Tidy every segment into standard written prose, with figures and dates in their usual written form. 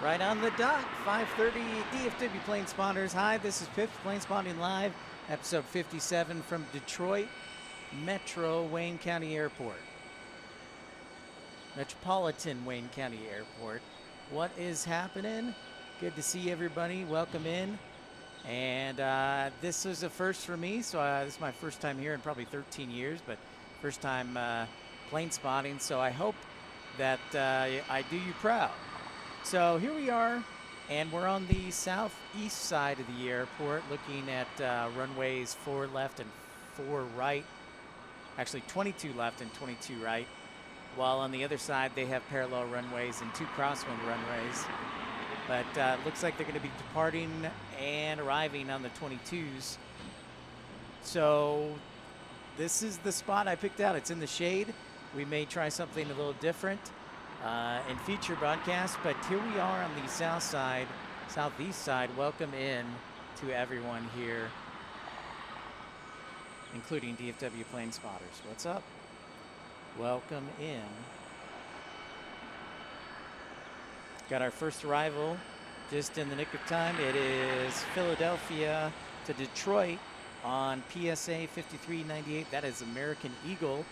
Right on the dot, 5:30 DFW Planespotters. Hi, this is Pips, Planespotting Live, episode 57 from Detroit Metro Wayne County Airport. Metropolitan Wayne County Airport. What is happening? Good to see everybody. Welcome in. And this is a first for me, so this is my first time here in probably 13 years, but first time plane spotting, so I hope that I do you proud. So here we are, and we're on the southeast side of the airport looking at runways 4 left and 4 right. Actually 22 left and 22 right. While on the other side they have parallel runways and 2 crosswind runways. But looks like they're going to be departing and arriving on the 22s. So this is the spot I picked out. It's in the shade. We may try something a little different in future broadcasts, but here we are on the southeast side. Welcome in to everyone here, including DFW Planespotters. What's up? Welcome in. Got our first arrival just in the nick of time. It is Philadelphia to Detroit on PSA 5398. That is American Eagle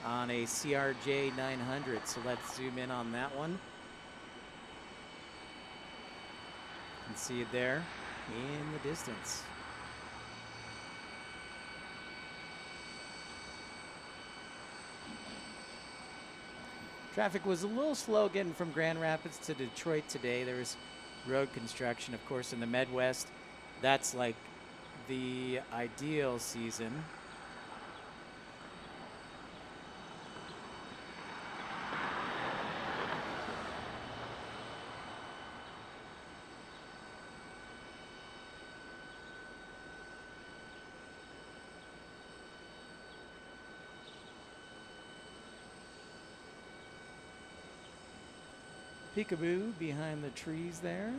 on a CRJ 900. So let's zoom in on that one. You can see it there in the distance. Traffic was a little slow getting from Grand Rapids to Detroit today. There was road construction, of course, in the Midwest. That's like the ideal season. Peekaboo behind the trees there.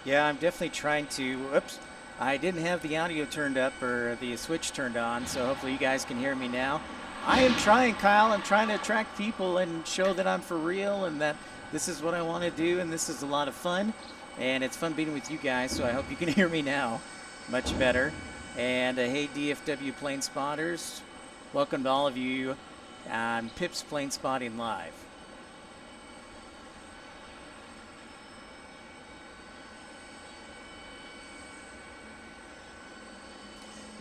Yeah, I'm definitely trying to, oops. I didn't have the audio turned up or the switch turned on, so hopefully you guys can hear me now. I am trying, Kyle. I'm trying to attract people and show that I'm for real and that this is what I want to do, and this is a lot of fun. And it's fun being with you guys, so I hope you can hear me now much better. And hey, DFW Planespotters, welcome to all of you on Pips Planespotting Live.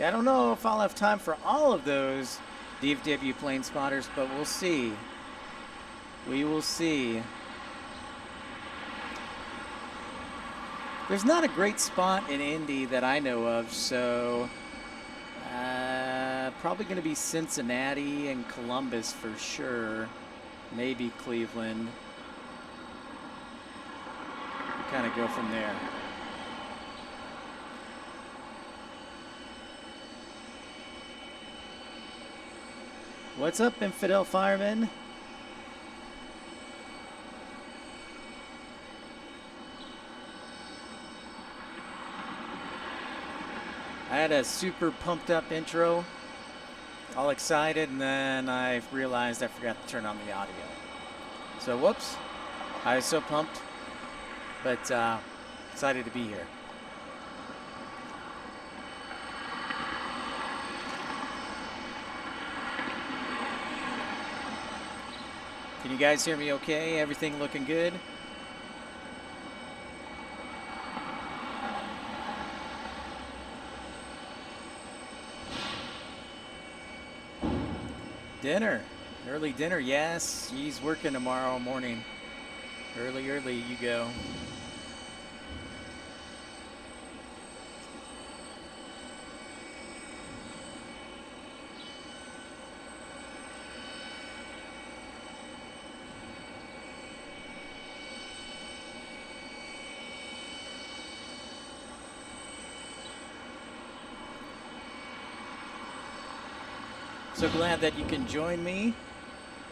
I don't know if I'll have time for all of those DFW Planespotters, but we'll see. We will see. There's not a great spot in Indy that I know of, so probably going to be Cincinnati and Columbus for sure. Maybe Cleveland. Kind of go from there. What's up, Infidel Fireman? I had a super pumped up intro, all excited, and then I realized I forgot to turn on the audio. So whoops, I was so pumped, but excited to be here. Can you guys hear me okay? Everything looking good? Dinner. Early dinner, yes. He's working tomorrow morning. Early, you go. So glad that you can join me.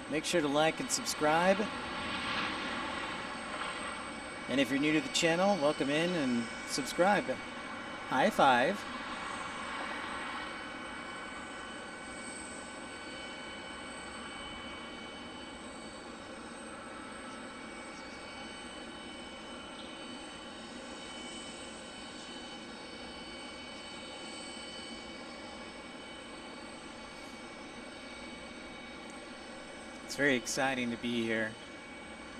Make sure to like and subscribe. And if you're new to the channel, welcome in and subscribe. High five. It's very exciting to be here.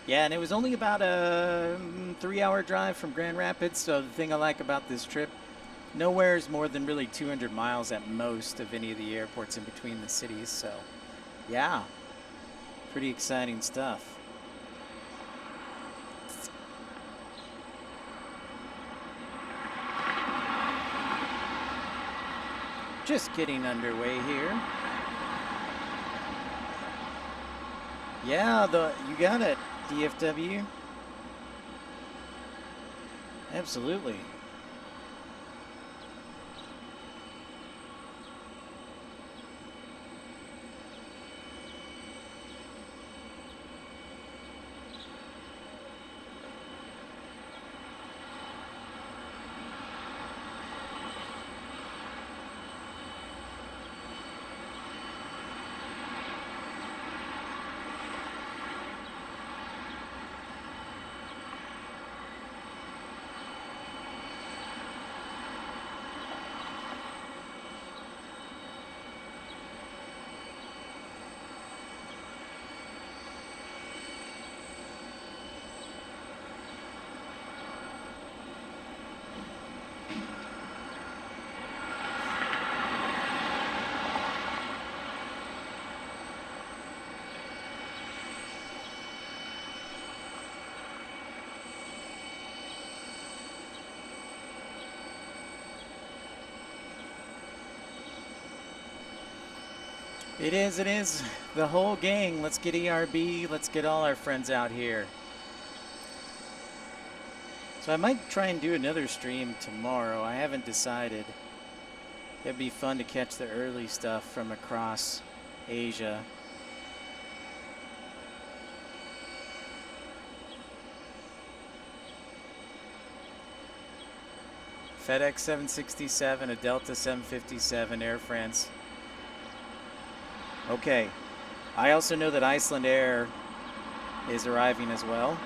Yeah, and it was only about a 3-hour drive from Grand Rapids, so the thing I like about this trip, nowhere is more than really 200 miles at most of any of the airports in between the cities, so yeah, pretty exciting stuff. Just getting underway here. Yeah, you got it, DFW. Absolutely. It is. The whole gang. Let's get ERB. Let's get all our friends out here. So I might try and do another stream tomorrow. I haven't decided. It'd be fun to catch the early stuff from across Asia. FedEx 767, a Delta 757, Air France. Okay. I also know that Iceland Air is arriving as well.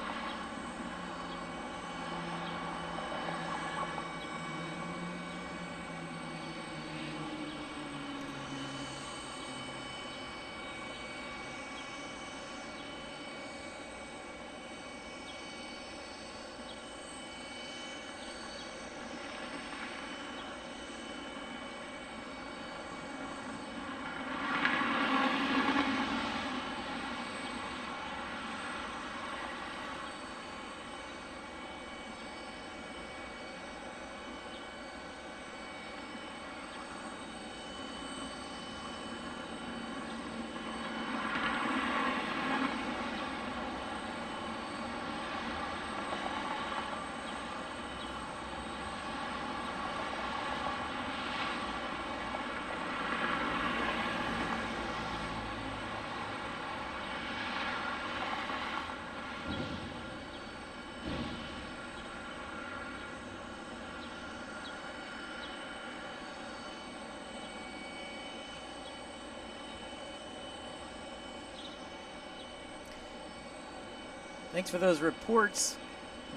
Thanks for those reports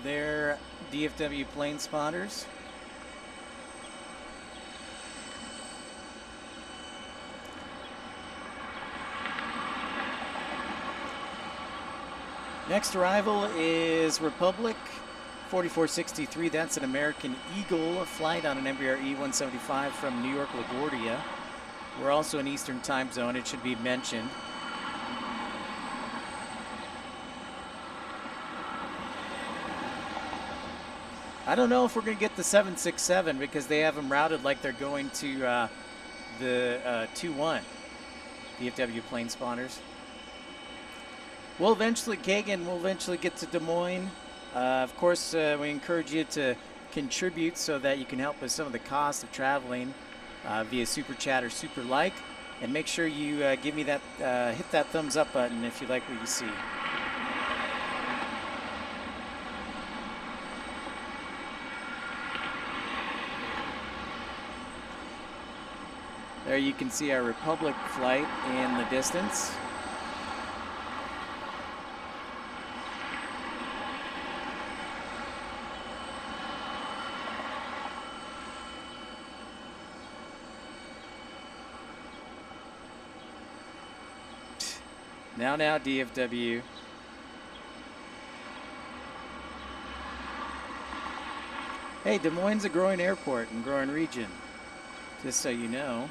there, DFW plane spotters. Next arrival is Republic 4463. That's an American Eagle, a flight on an Embraer E175 from New York LaGuardia. We're also in Eastern time zone, it should be mentioned. I don't know if we're going to get the 767 because they have them routed like they're going to the 2-1 DFW plane spawners. We'll eventually, Kagan, we'll eventually get to Des Moines. Of course, we encourage you to contribute so that you can help with some of the cost of traveling via Super Chat or Super Like. And make sure you give me that, hit that thumbs up button if you like what you see. There you can see our Republic flight in the distance. Now, DFW. Hey, Des Moines is a growing airport and growing region, just so you know.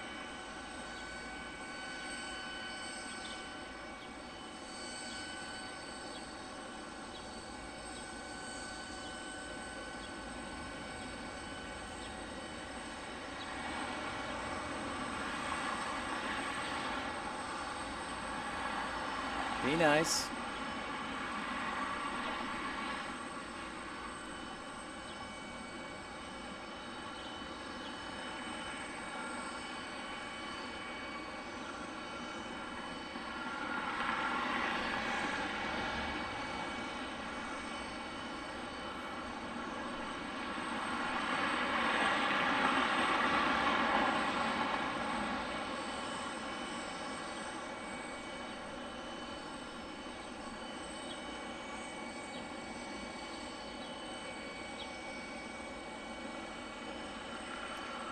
Be nice.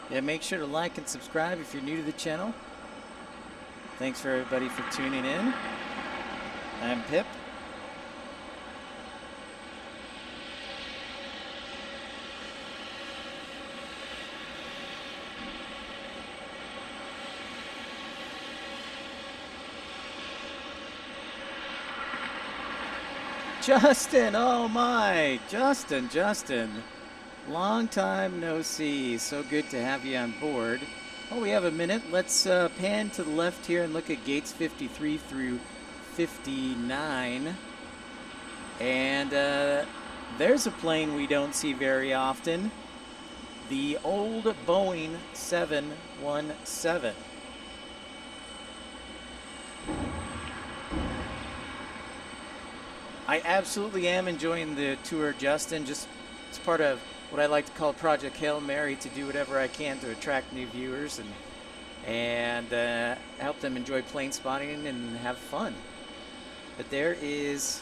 Yeah, make sure to like and subscribe if you're new to the channel. Thanks for everybody for tuning in. I'm Pip. Justin, oh my, Justin. Long time no see. So good to have you on board. Oh, we have a minute. Let's pan to the left here and look at gates 53 through 59. And there's a plane we don't see very often. The old Boeing 717. I absolutely am enjoying the tour, Justin. Just it's part of what I like to call Project Hail Mary, to do whatever I can to attract new viewers and help them enjoy plane spotting and have fun. But there is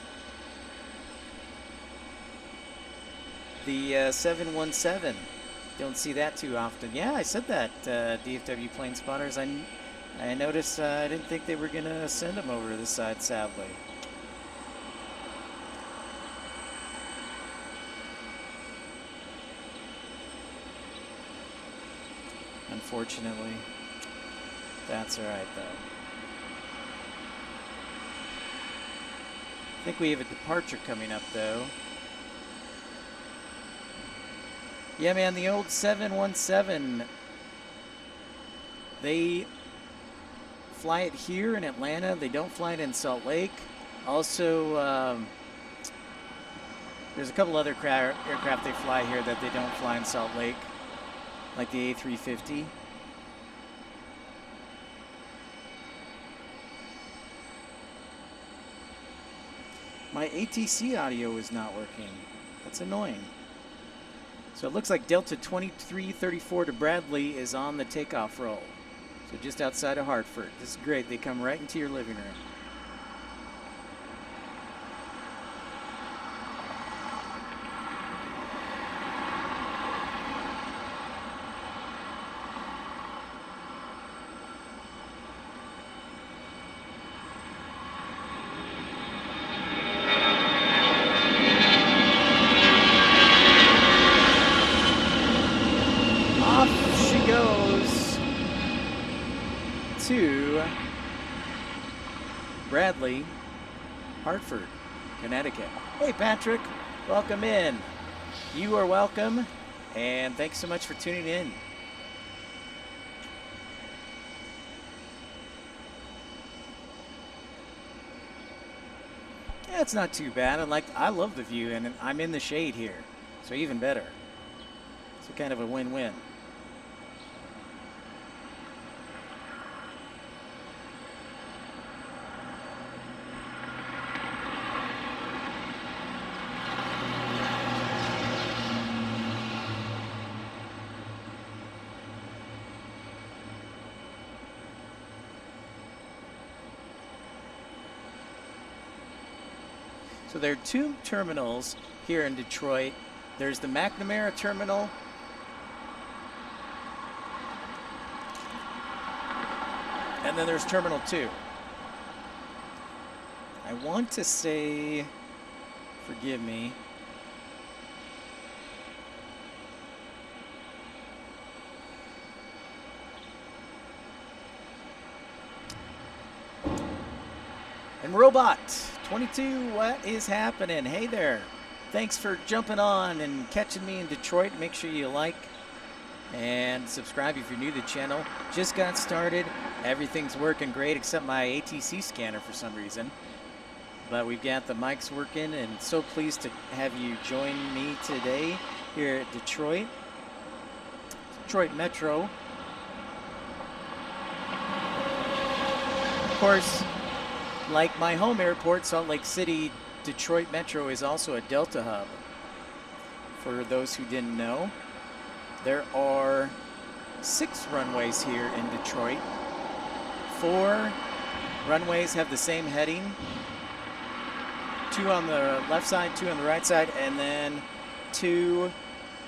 the 717. Don't see that too often. Yeah, I said that, DFW plane spotters. I noticed I didn't think they were going to send them over to this side, sadly. Unfortunately, that's all right though. I think we have a departure coming up though. Yeah, man, the old 717, they fly it here in Atlanta. They don't fly it in Salt Lake. Also, there's a couple other aircraft they fly here that they don't fly in Salt Lake, like the A350. My ATC audio is not working. That's annoying. So it looks like Delta 2334 to Bradley is on the takeoff roll. So just outside of Hartford. This is great. They come right into your living room. To Bradley, Hartford, Connecticut. Hey Patrick, welcome in. You are welcome, and thanks so much for tuning in. Yeah, it's not too bad. I love the view, and I'm in the shade here, so even better. It's kind of a win-win. So there are two terminals here in Detroit. There's the McNamara terminal. And then there's Terminal 2. I want to say, forgive me, and Robot 22, what is happening? Hey there. Thanks for jumping on and catching me in Detroit. Make sure you like and subscribe if you're new to the channel. Just got started. Everything's working great except my ATC scanner for some reason. But we've got the mics working, and so pleased to have you join me today here at Detroit Metro. Of course, like my home airport, Salt Lake City, Detroit Metro is also a Delta hub. For those who didn't know, there are 6 runways here in Detroit. 4 runways have the same heading. 2 on the left side, 2 on the right side, and then 2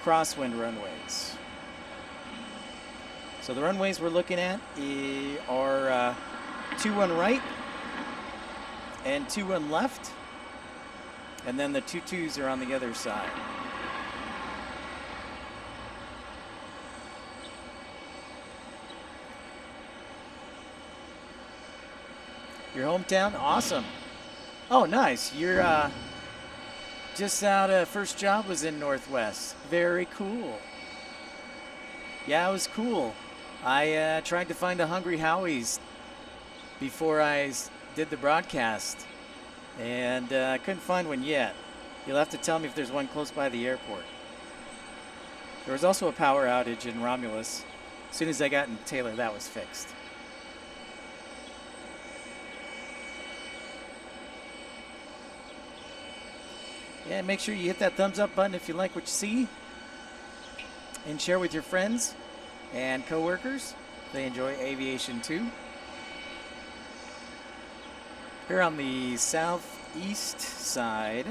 crosswind runways. So the runways we're looking at are 2 on right and 2 on left, and then the 2 twos are on the other side. Your hometown? Awesome. Oh, nice. You're just out, first job was in Northwest. Very cool. Yeah, it was cool. I tried to find a Hungry Howie's before I did the broadcast, and I couldn't find one yet. You'll have to tell me if there's one close by the airport. There was also a power outage in Romulus. As soon as I got in Taylor, that was fixed. Yeah, make sure you hit that thumbs up button if you like what you see, and share with your friends and coworkers. They enjoy aviation too. Here on the southeast side,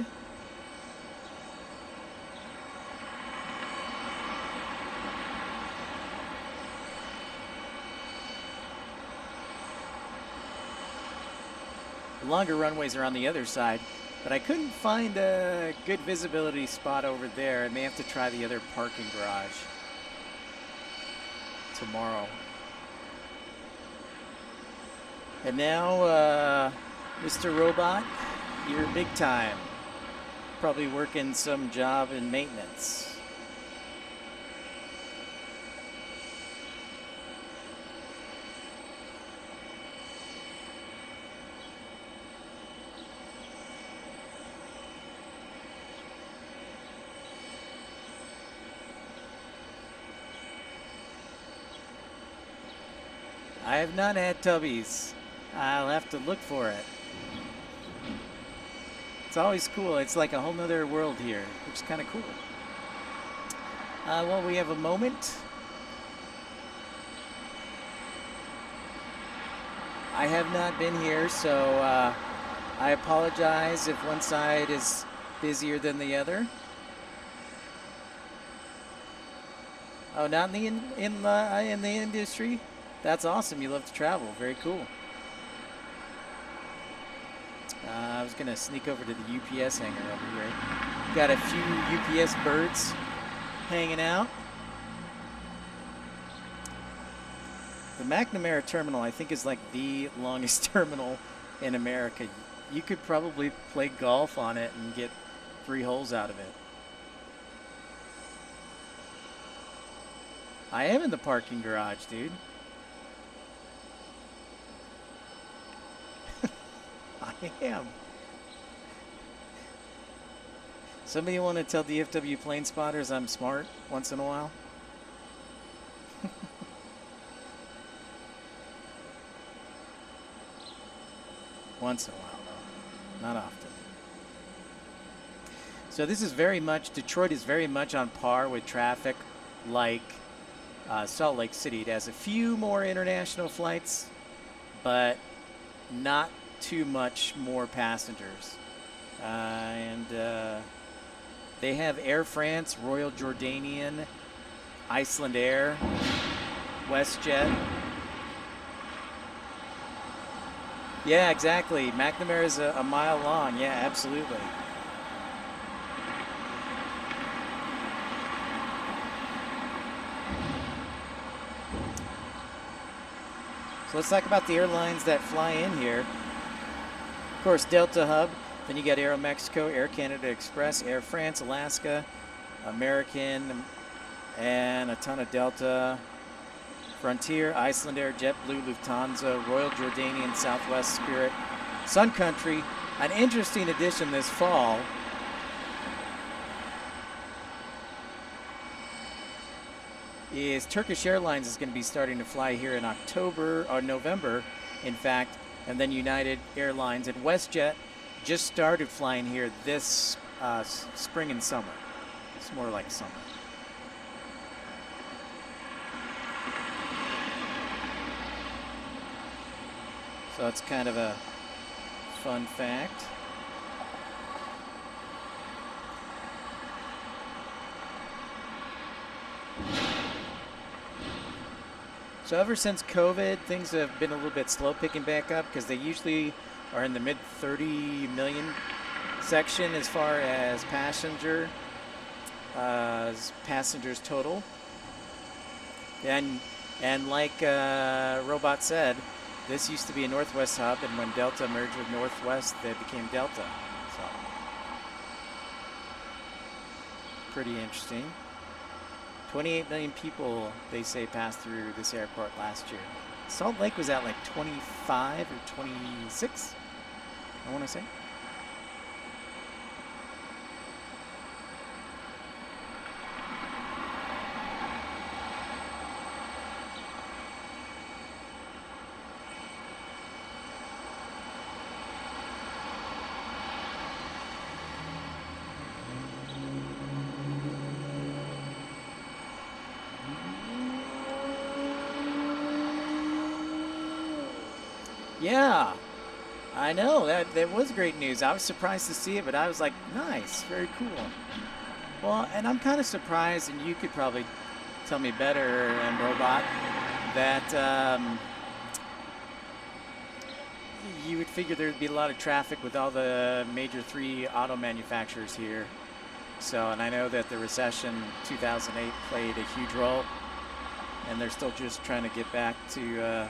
the longer runways are on the other side. But I couldn't find a good visibility spot over there. I may have to try the other parking garage tomorrow. And now, Mr. Robot, you're big time. Probably working some job in maintenance. I have not had Tubbies. I'll have to look for it. It's always cool. It's like a whole nother world here, which is kind of cool. Well, we have a moment. I have not been here, so I apologize if one side is busier than the other. Oh, not in the industry? That's awesome. You love to travel. Very cool. I was going to sneak over to the UPS hangar over here. Got a few UPS birds hanging out. The McNamara terminal, I think, is like the longest terminal in America. You could probably play golf on it and get 3 holes out of it. I am in the parking garage, dude. I am. Somebody want to tell DFW plane spotters I'm smart once in a while? Once in a while, though. Not often. So this is very much, Detroit is very much on par with traffic like Salt Lake City. It has a few more international flights, but not too much more passengers. And they have Air France, Royal Jordanian, Iceland Air, WestJet. Yeah, exactly. McNamara is a mile long. Yeah, absolutely. So let's talk about the airlines that fly in here. Of course, Delta Hub. Then you got Aeromexico, Air Canada Express, Air France, Alaska, American, and a ton of Delta. Frontier, Iceland Air, JetBlue, Lufthansa, Royal Jordanian, Southwest, Spirit, Sun Country. An interesting addition this fall. Is Turkish Airlines is going to be starting to fly here in October or November, in fact, and then United Airlines and WestJet just started flying here this spring and summer. It's more like summer. So that's kind of a fun fact. So ever since COVID, things have been a little bit slow picking back up because they usually are in the mid 30 million section as far as passengers total. And like Robot said, this used to be a Northwest hub, and when Delta merged with Northwest, they became Delta. So pretty interesting. 28 million people, they say, passed through this airport last year. Salt Lake was at like 25 or 26, I want to say. Yeah, I know. That was great news. I was surprised to see it, but I was like, nice, very cool. Well, and I'm kind of surprised, and you could probably tell me better, and Robot, that you would figure there'd be a lot of traffic with all the major 3 auto manufacturers here. So, and I know that the recession 2008 played a huge role, and they're still just trying to get back to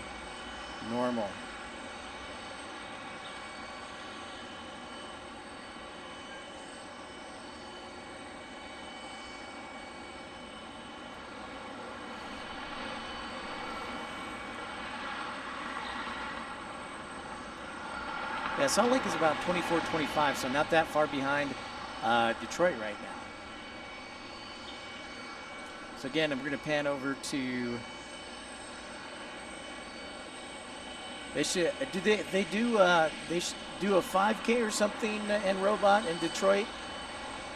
normal. Yeah, Salt Lake is about 24, 25, so not that far behind Detroit right now. So again, we're going to pan over to. They should they do a 5K or something in Robot in Detroit,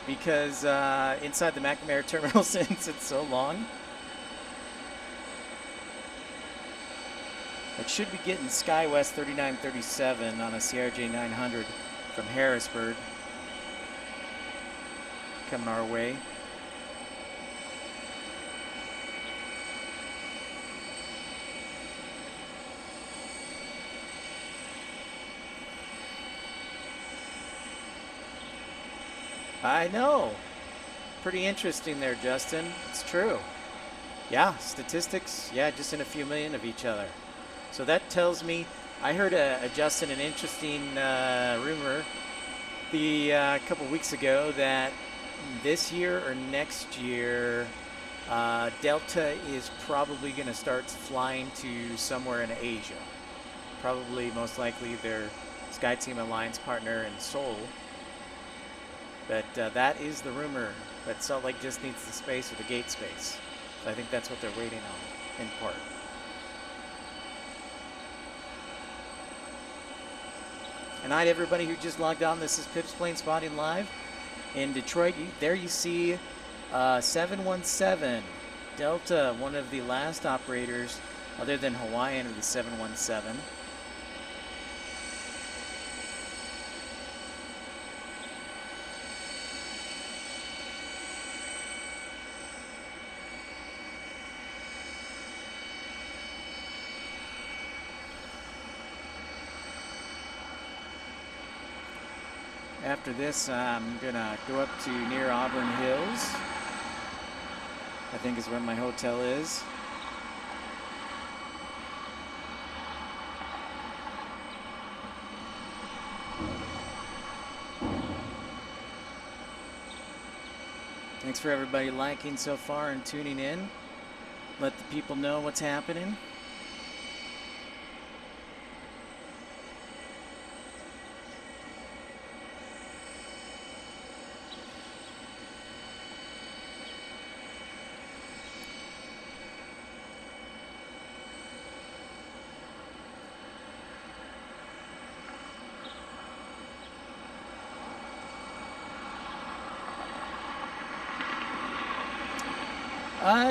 because inside the McNamara terminal, since it's so long. It should be getting SkyWest 3937 on a CRJ 900 from Harrisburg coming our way. I know. Pretty interesting there, Justin. It's true. Yeah, statistics, yeah, just in a few million of each other. So that tells me, I heard Justin, an interesting rumor a couple weeks ago that this year or next year, Delta is probably going to start flying to somewhere in Asia. Probably, most likely, their SkyTeam Alliance partner in Seoul. But that is the rumor. But Salt Lake just needs the space, or the gate space. So I think that's what they're waiting on, in part. Good night, everybody who just logged on. This is Pip's Planespotting Live in Detroit. There you see 717 Delta, one of the last operators other than Hawaiian of the 717. After this, I'm gonna go up to near Auburn Hills. I think is where my hotel is. Thanks for everybody liking so far and tuning in. Let the people know what's happening.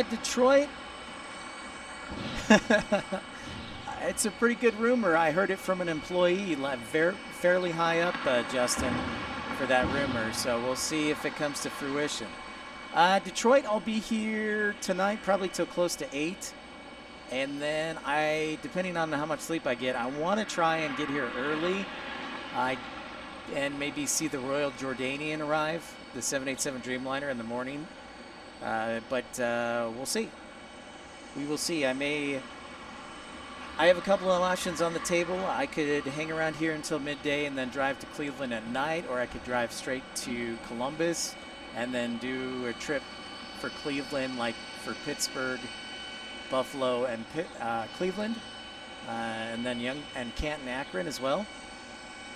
Detroit. It's a pretty good rumor. I heard it from an employee, fairly high up, Justin, for that rumor. So we'll see if it comes to fruition. Detroit, I'll be here tonight, probably till close to 8. And then depending on how much sleep I get, I want to try and get here early. And maybe see the Royal Jordanian arrive, the 787 Dreamliner in the morning. But we'll see. We will see. I have a couple of options on the table. I could hang around here until midday and then drive to Cleveland at night, or I could drive straight to Columbus and then do a trip for Cleveland, like for Pittsburgh, Buffalo, and Cleveland, and then Canton, Akron as well.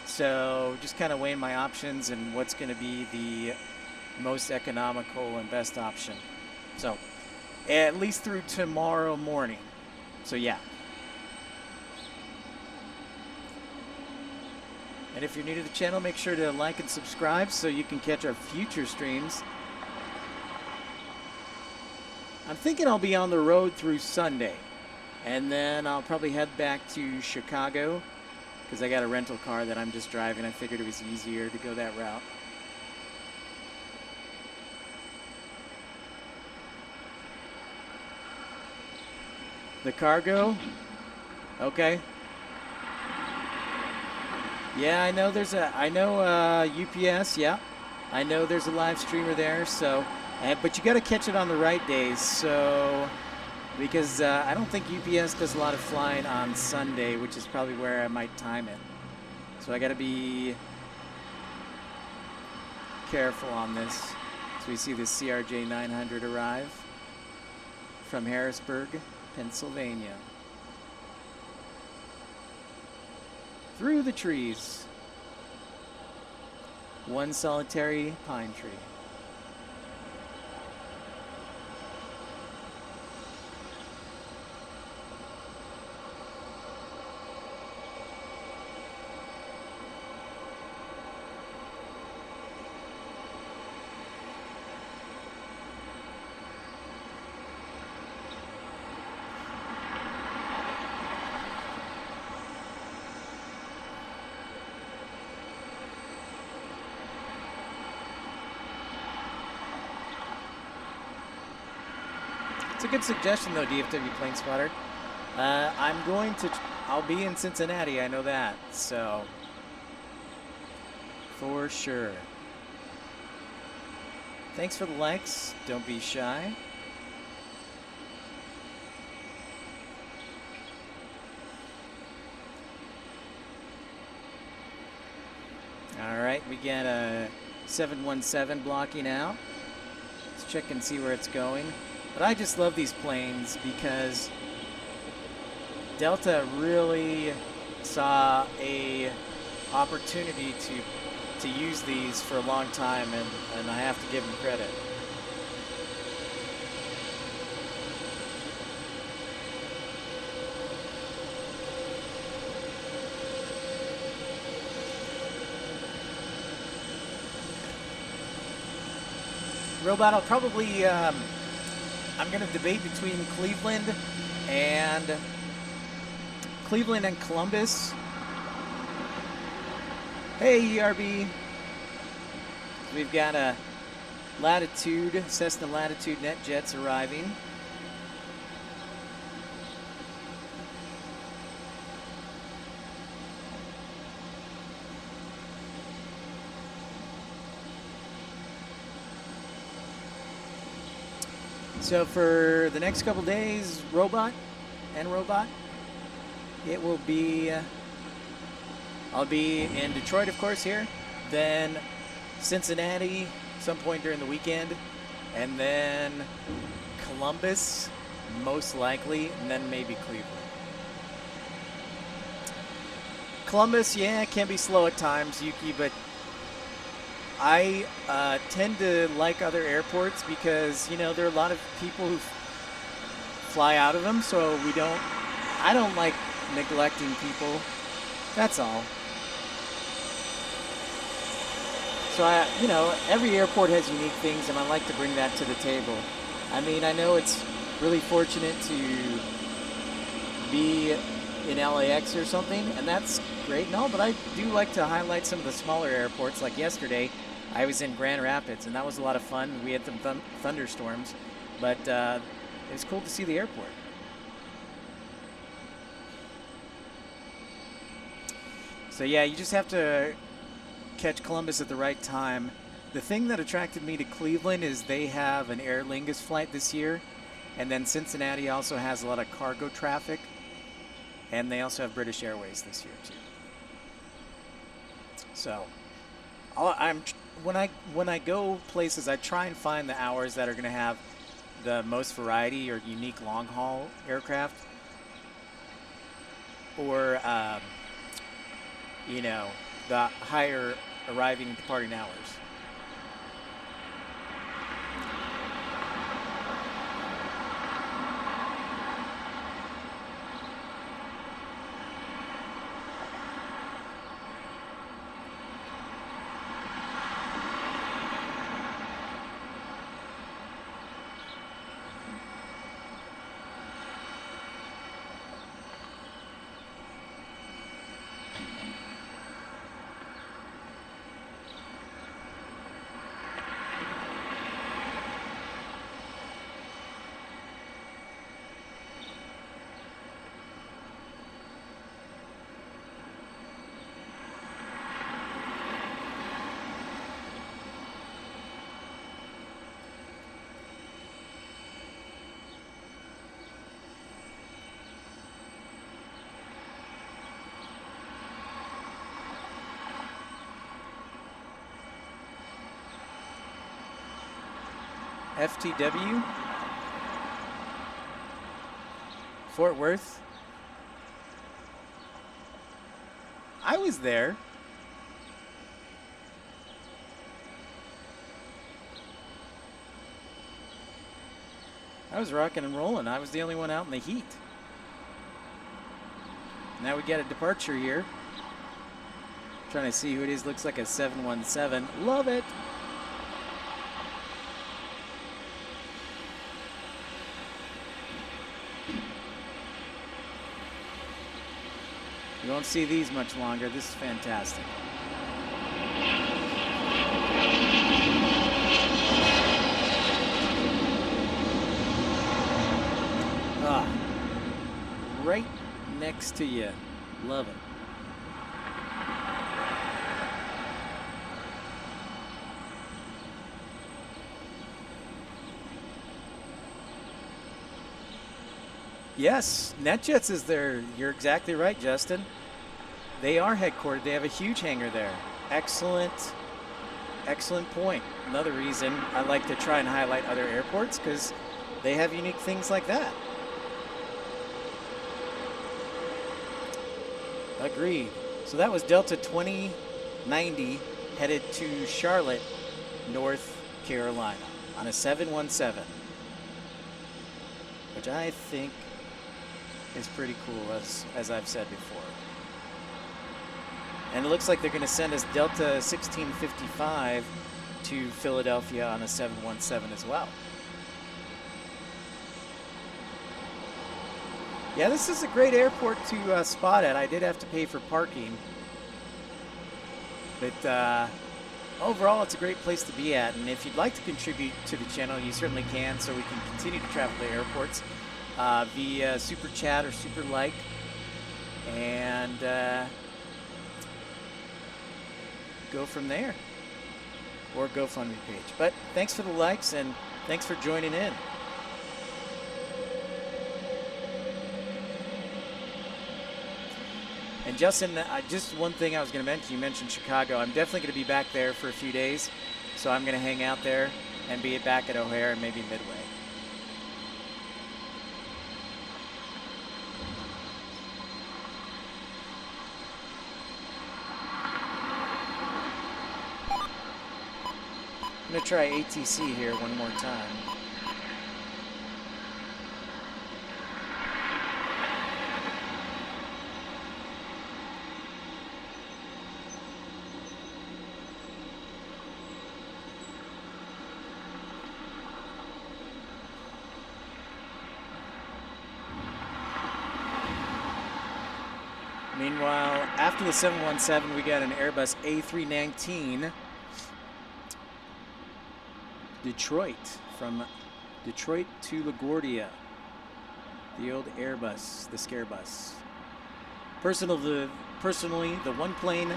So just kind of weighing my options and what's going to be the most economical and best option. So at least through tomorrow morning. So yeah. And if you're new to the channel, make sure to like and subscribe so you can catch our future streams. I'm thinking I'll be on the road through Sunday, and then I'll probably head back to Chicago because I got a rental car that I'm just driving. I figured it was easier to go that route. The cargo? Okay. Yeah, I know UPS, yeah. I know there's a live streamer there, so, but you got to catch it on the right days, so, because I don't think UPS does a lot of flying on Sunday, which is probably where I might time it. So I got to be careful on this. So we see the CRJ 900 arrive from Harrisburg, Pennsylvania. Through the trees. One solitary pine tree. It's a good suggestion, though, DFW Planespotter. I'll be in Cincinnati, I know that, so, for sure. Thanks for the likes. Don't be shy. All right, we got a 717 blocking out. Let's check and see where it's going. But I just love these planes because Delta really saw a opportunity to use these for a long time, and I have to give them credit. Robot, I'll probably, I'm going to debate between Cleveland and Columbus. Hey, ERB. We've got a Cessna Latitude NetJets arriving. So for the next couple days, robot, it will be, I'll be in Detroit, of course, here, then Cincinnati some point during the weekend, and then Columbus, most likely, and then maybe Cleveland. Columbus, yeah, it can be slow at times, Yuki, but I tend to like other airports because, you know, there are a lot of people who fly out of them, so I don't like neglecting people. That's all. So you know, every airport has unique things, and I like to bring that to the table. I mean, I know it's really fortunate to be in LAX or something, and that's great and all, but I do like to highlight some of the smaller airports. Like yesterday, I was in Grand Rapids, and that was a lot of fun. We had some thunderstorms, but it was cool to see the airport. So yeah, you just have to catch Columbus at the right time. The thing that attracted me to Cleveland is they have an Aer Lingus flight this year, and then Cincinnati also has a lot of cargo traffic, and they also have British Airways this year too. So when I go places, I try and find the hours that are going to have the most variety or unique long haul aircraft, or you know, the higher arriving and departing hours. FTW, Fort Worth. I was there. I was rocking and rolling. I was the only one out in the heat. Now we get a departure here. Trying to see who it is. Looks like a 717. Love it. You won't see these much longer. This is fantastic. Ah, right next to you. Love it. Yes, NetJets is there. You're exactly right, Justin. They are headquartered. They have a huge hangar there. Excellent, excellent point. Another reason I like to try and highlight other airports, because they have unique things like that. Agreed. So that was Delta 2090 headed to Charlotte, North Carolina on a 717, which I think is pretty cool, as I've said before. And it looks like they're going to send us Delta 1655 to Philadelphia on a 717 as well. Yeah, this is a great airport to spot at. I did have to pay for parking, but overall it's a great place to be at. And if you'd like to contribute to the channel, you certainly can, so we can continue to travel to airports via Super Chat or Super Like, and go from there, or GoFundMe page. But thanks for the likes, and thanks for joining in. And Justin, just one thing I was going to mention, you mentioned Chicago. I'm definitely going to be back there for a few days. So I'm going to hang out there and be back at O'Hare and maybe Midway. I'm going to try ATC here one more time. Meanwhile, after the 717, we got an Airbus A319 Detroit, from Detroit to LaGuardia. The old Airbus, the scare bus. Personally, the one plane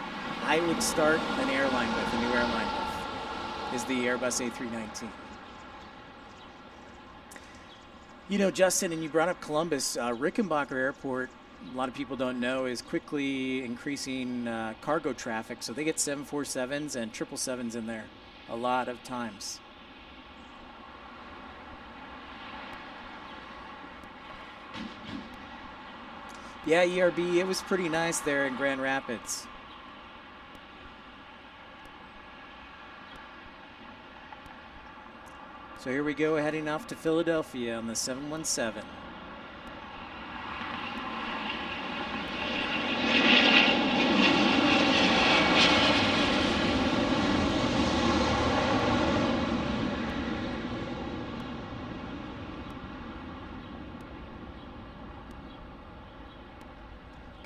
I would start an airline with, a new airline with, is the Airbus A319. You know, Justin, and you brought up Columbus, Rickenbacker Airport, a lot of people don't know, is quickly increasing cargo traffic. So they get 747s and 777s in there a lot of times. Yeah, ERB, it was pretty nice there in Grand Rapids. So here we go, heading off to Philadelphia on the 717.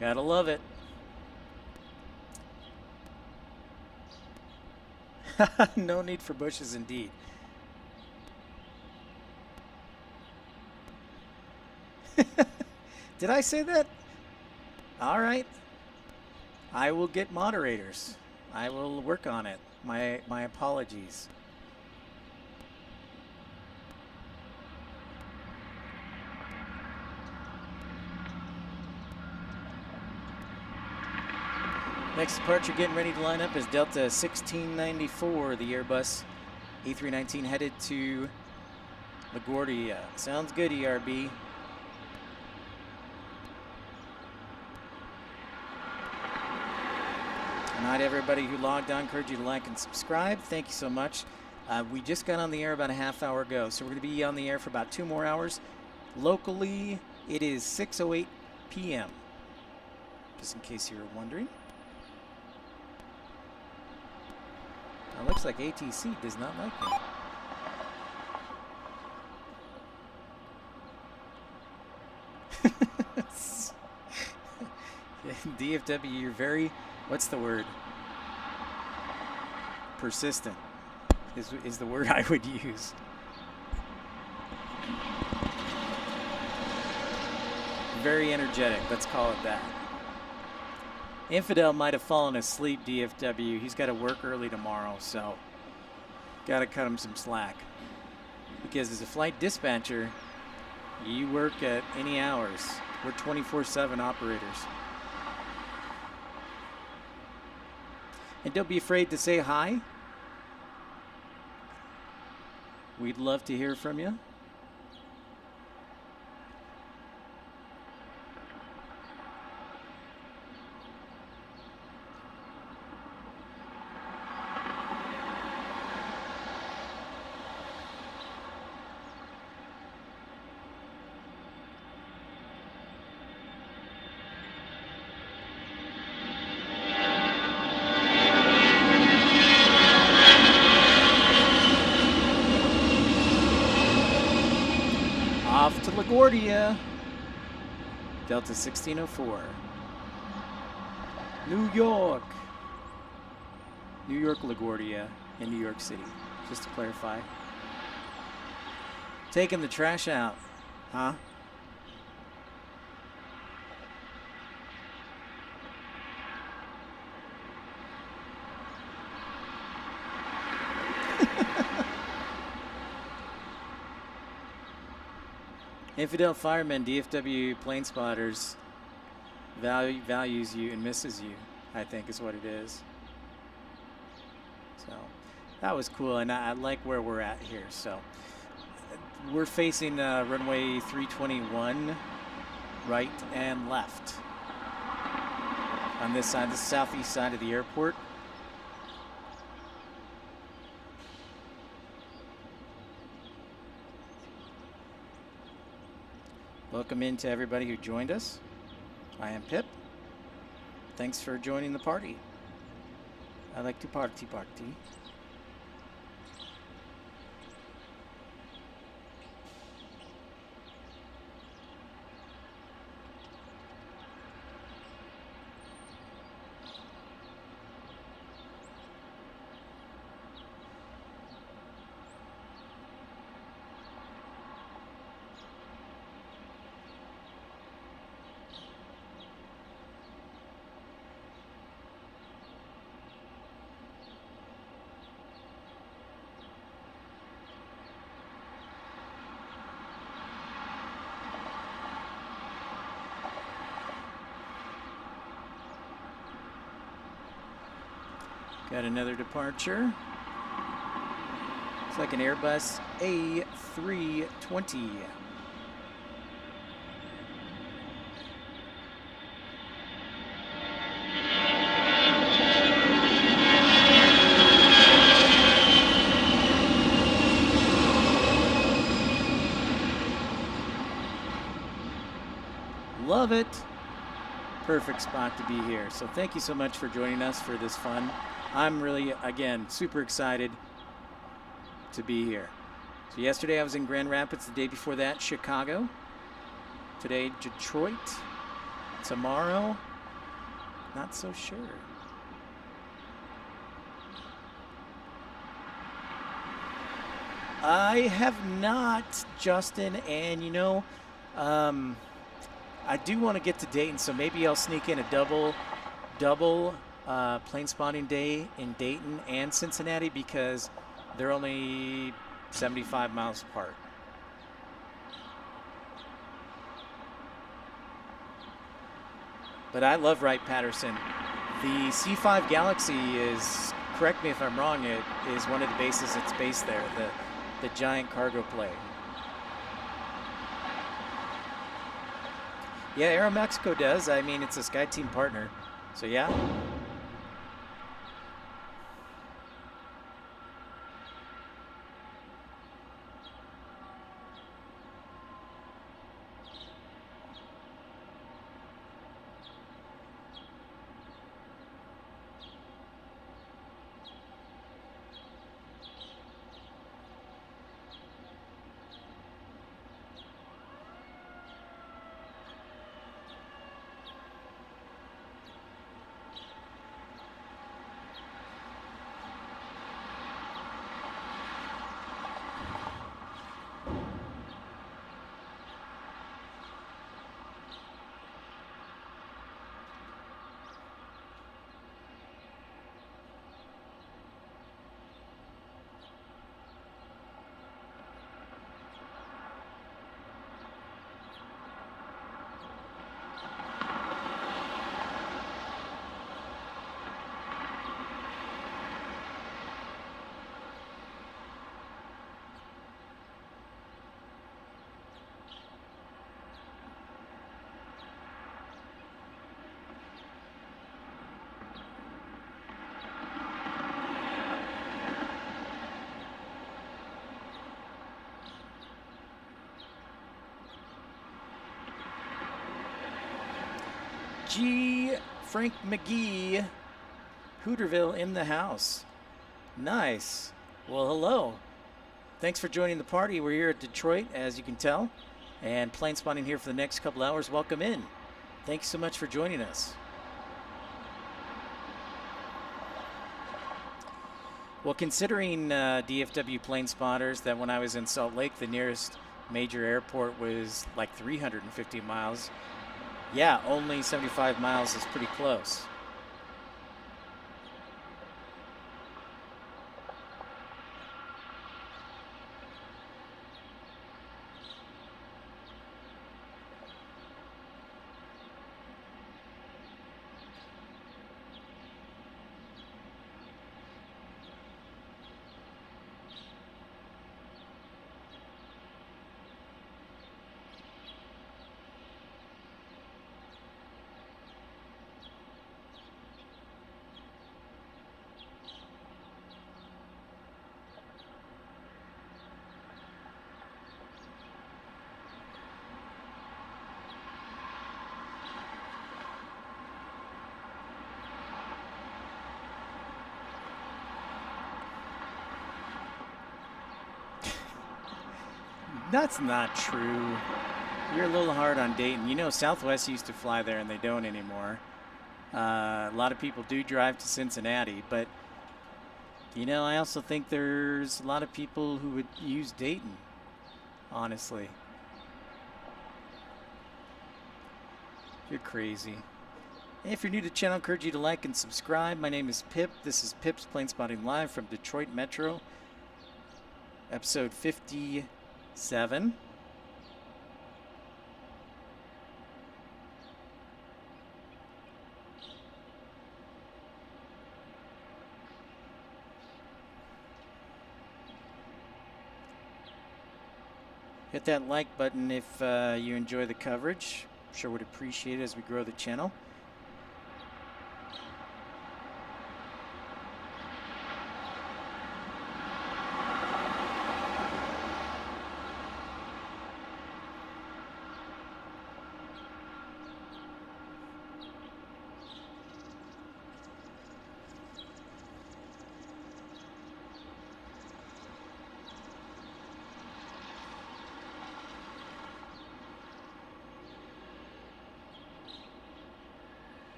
Gotta love it. No need for bushes, indeed. Did I say that? All right. I will get moderators. I will work on it. My apologies. Next departure getting ready to line up is Delta 1694, the Airbus A319 headed to LaGuardia. Sounds good, ERB. Good night, everybody who logged on. Encourage you to like and subscribe. Thank you so much. We just got on the air about a half hour ago, so we're going to be on the air for about 2 more hours. Locally, it is 6:08 p.m., just in case you were wondering. It looks like ATC does not like me. DFW, you're very, what's the word? Persistent is the word I would use. Very energetic, let's call it that. Infidel might have fallen asleep, DFW. He's got to work early tomorrow, so got to cut him some slack. Because as a flight dispatcher, you work at any hours. We're 24/7 operators. And don't be afraid to say hi. We'd love to hear from you. LaGuardia, Delta 1604, New York, LaGuardia, in New York City, just to clarify. Taking the trash out, huh? Infidel firemen, DFW plane spotters. values you and misses you, I think is what it is. So that was cool, and I like where we're at here. So we're facing runway 321 right and left on this side, the southeast side of the airport. Welcome in to everybody who joined us. I am Pip. Thanks for joining the party. I like to party. Got another departure. It's like an Airbus A320. Love it. Perfect spot to be here. So thank you so much for joining us for this fun. I'm really, again, super excited to be here. So yesterday I was in Grand Rapids, the day before that, Chicago. Today, Detroit. Tomorrow, not so sure. I have not, Justin, and you know, I do want to get to Dayton, so maybe I'll sneak in a double plane spotting day in Dayton and Cincinnati because they're only 75 miles apart. But I love Wright-Patterson. The C5 Galaxy is, correct me if I'm wrong, it is one of the bases that's based there, the giant cargo plane. Yeah, Aeromexico does. I mean, it's a SkyTeam partner. So yeah. G. Frank McGee, Hooterville in the house. Nice. Well, hello. Thanks for joining the party. We're here at Detroit, as you can tell, and plane spotting here for the next couple hours. Welcome in. Thanks so much for joining us. Well, considering DFW plane spotters, that when I was in Salt Lake, the nearest major airport was like 350 miles. Yeah, only 75 miles is pretty close. That's not true. You're a little hard on Dayton. You know, Southwest used to fly there, and they don't anymore. A lot of people do drive to Cincinnati, but, you know, I also think there's a lot of people who would use Dayton, honestly. You're crazy. If you're new to the channel, I encourage you to like and subscribe. My name is Pip. This is Pip's Planespotting Live from Detroit Metro, episode 57. Hit that like button if you enjoy the coverage. Sure would appreciate it as we grow the channel.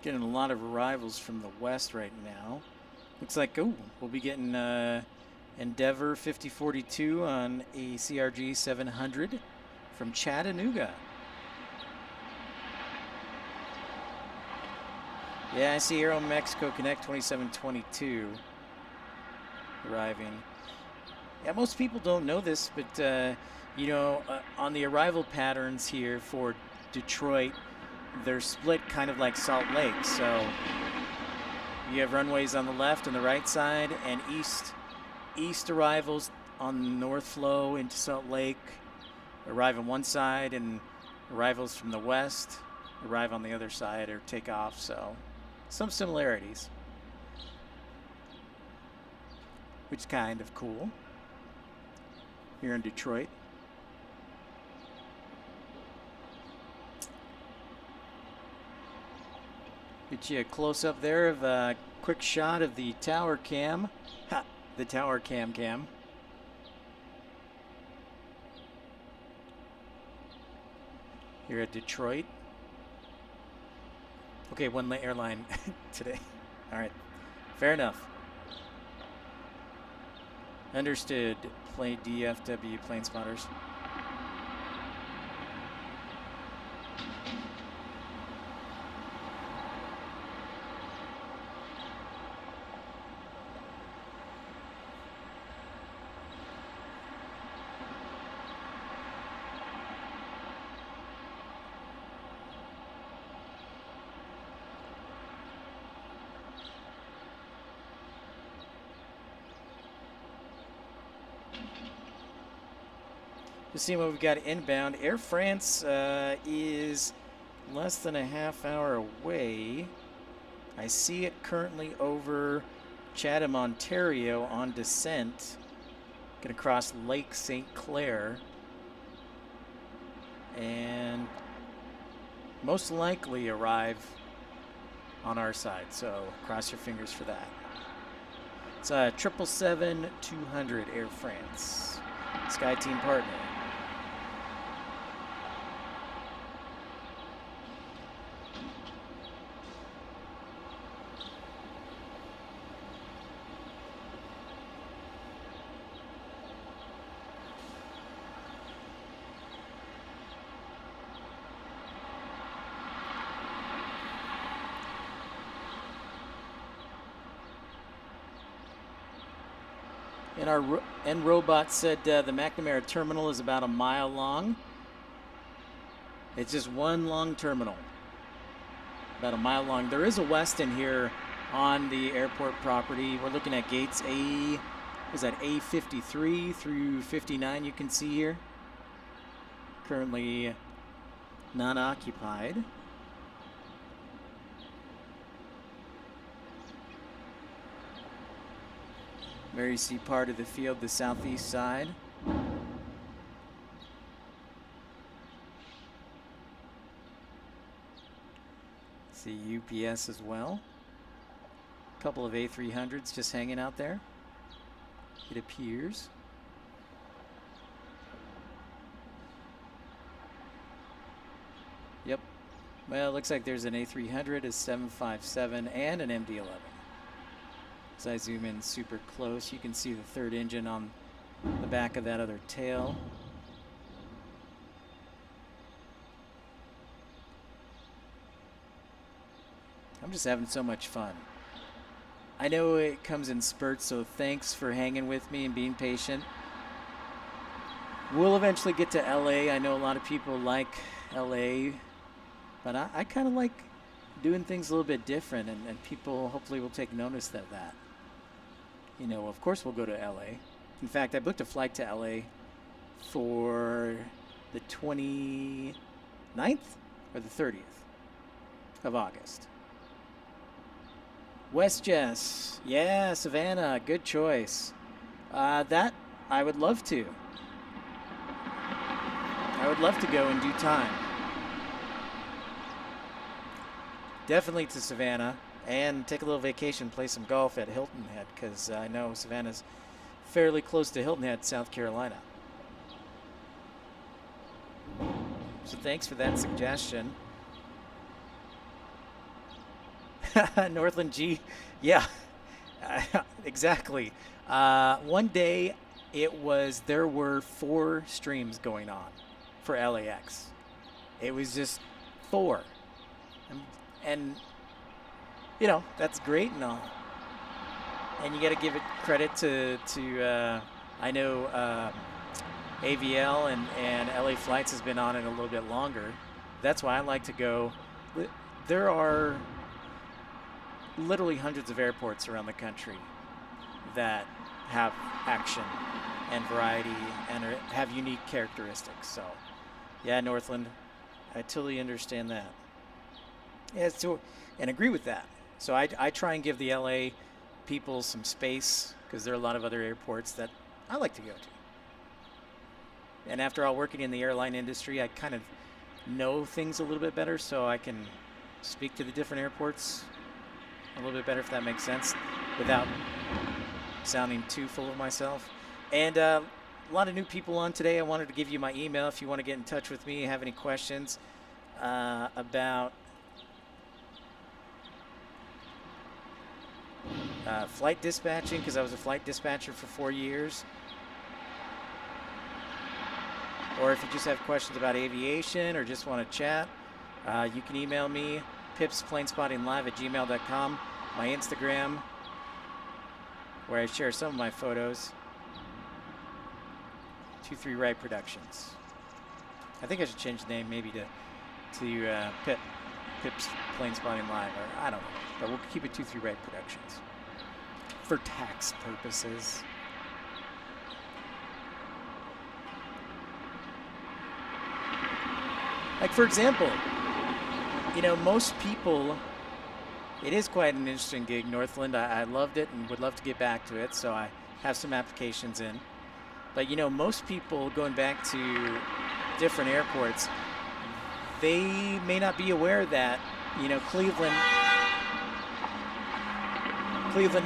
Getting a lot of arrivals from the west right now. Looks like, oh, we'll be getting Endeavor 5042 on a CRG 700 from Chattanooga. Yeah, I see Aero Mexico Connect 2722 arriving. Yeah, most people don't know this, but you know, on the arrival patterns here for Detroit, they're split kind of like Salt Lake. So you have runways on the left and the right side, and east arrivals on the north flow into Salt Lake arrive on one side, and arrivals from the west arrive on the other side or take off. So some similarities, which is kind of cool here in Detroit. Get you a close-up there of a quick shot of the tower cam. Ha! The tower cam. Here at Detroit. Okay, one airline today. All right, fair enough. Understood. Play DFW plane spotters. Just seeing what we've got inbound. Air France is less than a half hour away. I see it currently over Chatham, Ontario on descent. Gonna cross Lake St. Clair. And most likely arrive on our side. So cross your fingers for that. It's a 777-200 Air France. Sky Team partner. And our robot said the McNamara terminal is about a mile long. It's just one long terminal, about a mile long. There is a Westin here on the airport property. We're looking at gates A53 through 59. You can see here, currently not occupied. There you see part of the field, the southeast side. See UPS as well. A couple of A300s just hanging out there, it appears. Yep. Well, it looks like there's an A300, a 757, and an MD-11. As I zoom in super close, you can see the third engine on the back of that other tail. I'm just having so much fun. I know it comes in spurts, so thanks for hanging with me and being patient. We'll eventually get to LA. I know a lot of people like LA, but I kind of like doing things a little bit different, and people hopefully will take notice of that. You know, of course we'll go to LA. In fact, I booked a flight to LA for the 29th or the 30th of August. West Jess, yeah, Savannah, good choice. That I would love to. I would love to go in due time. Definitely to Savannah, and take a little vacation, play some golf at Hilton Head, because I know Savannah's fairly close to Hilton Head, South Carolina. So thanks for that suggestion. Northland G, yeah, exactly. One day there were 4 streams going on for LAX. It was just 4. And you know, that's great and all. And you got to give it credit to I know AVL and LA Flights has been on it a little bit longer. That's why I like to go. There are literally hundreds of airports around the country that have action and variety and have unique characteristics. So, yeah, Northland, I totally understand that. Yeah, so, and agree with that. So I try and give the LA people some space, because there are a lot of other airports that I like to go to. And after all, working in the airline industry, I kind of know things a little bit better, so I can speak to the different airports a little bit better, if that makes sense, without sounding too full of myself. And a lot of new people on today. I wanted to give you my email if you want to get in touch with me, have any questions about flight dispatching, because I was a flight dispatcher for 4 years. Or if you just have questions about aviation or just want to chat, you can email me, pipsplanespottinglive@gmail.com, my Instagram, where I share some of my photos, 23 Right Productions. I think I should change the name maybe to Pip's Planespotting Live, or I don't know, but we'll keep it 23 Right Productions for tax purposes. Like, for example, you know, most people, it is quite an interesting gig, Northland. I loved it and would love to get back to it, so I have some applications in. But, you know, most people going back to different airports, they may not be aware that, you know, Cleveland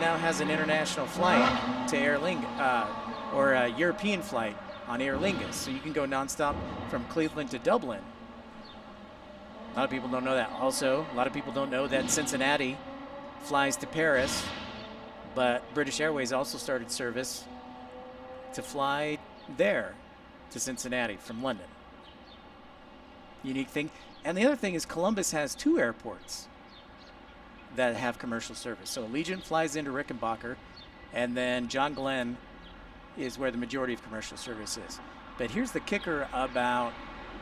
now has an international flight to Aer Lingus, or a European flight on Aer Lingus. So you can go nonstop from Cleveland to Dublin. A lot of people don't know that. Also, a lot of people don't know that Cincinnati flies to Paris, but British Airways also started service to fly there to Cincinnati from London. Unique thing. And the other thing is Columbus has 2 airports that have commercial service. So Allegiant flies into Rickenbacker, and then John Glenn is where the majority of commercial service is. But here's the kicker about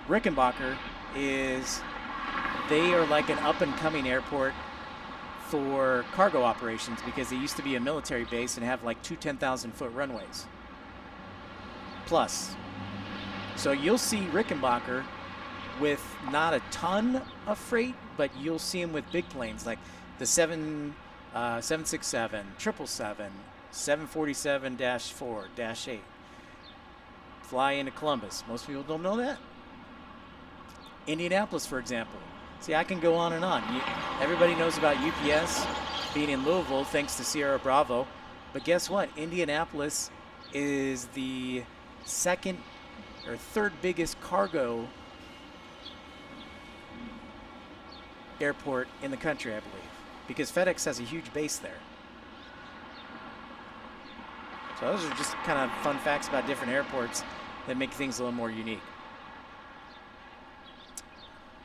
Rickenbacker is they are like an up-and-coming airport for cargo operations, because they used to be a military base and have like 2 10,000-foot runways. Plus. So you'll see Rickenbacker with not a ton of freight, but you'll see them with big planes like the 767, 777, 747-4, -8. Fly into Columbus. Most people don't know that. Indianapolis, for example. See, I can go on and on. Everybody knows about UPS being in Louisville thanks to Sierra Bravo. But guess what? Indianapolis is the 2nd or 3rd biggest cargo airport in the country, I believe, because FedEx has a huge base there. So those are just kind of fun facts about different airports that make things a little more unique.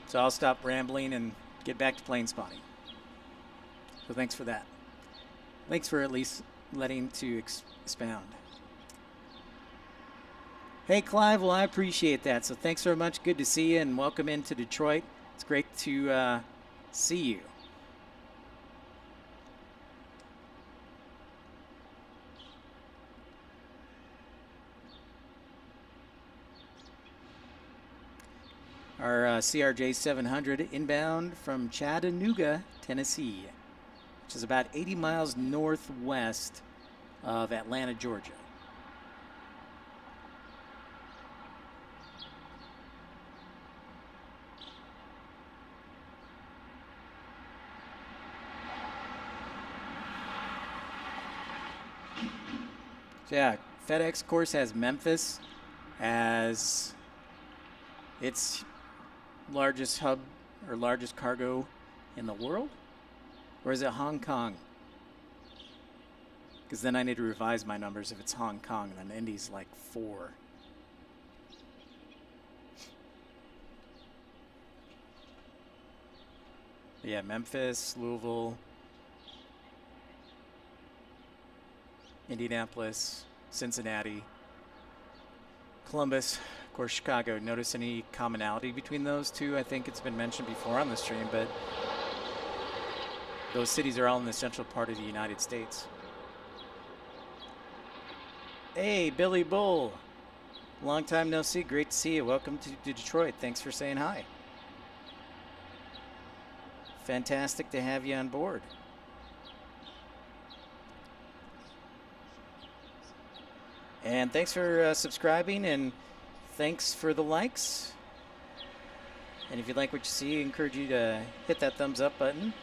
So I'll stop rambling and get back to plane spotting. So thanks for that. Thanks for at least letting to expound. Hey, Clive, well, I appreciate that. So thanks very much. Good to see you, and welcome into Detroit. It's great to see you. Our CRJ 700 inbound from Chattanooga, Tennessee, which is about 80 miles northwest of Atlanta, Georgia. So yeah, FedEx, of course, has Memphis as its largest hub or largest cargo in the world? Or is it Hong Kong? Because then I need to revise my numbers. If it's Hong Kong, then Indy's like 4. Yeah, Memphis, Louisville, Indianapolis, Cincinnati, Columbus, of course, Chicago. Notice any commonality between those two? I think it's been mentioned before on the stream, but those cities are all in the central part of the United States. Hey, Billy Bull. Long time no see. Great to see you. Welcome to Detroit. Thanks for saying hi. Fantastic to have you on board. And thanks for subscribing, and thanks for the likes. And if you like what you see, I encourage you to hit that thumbs up button.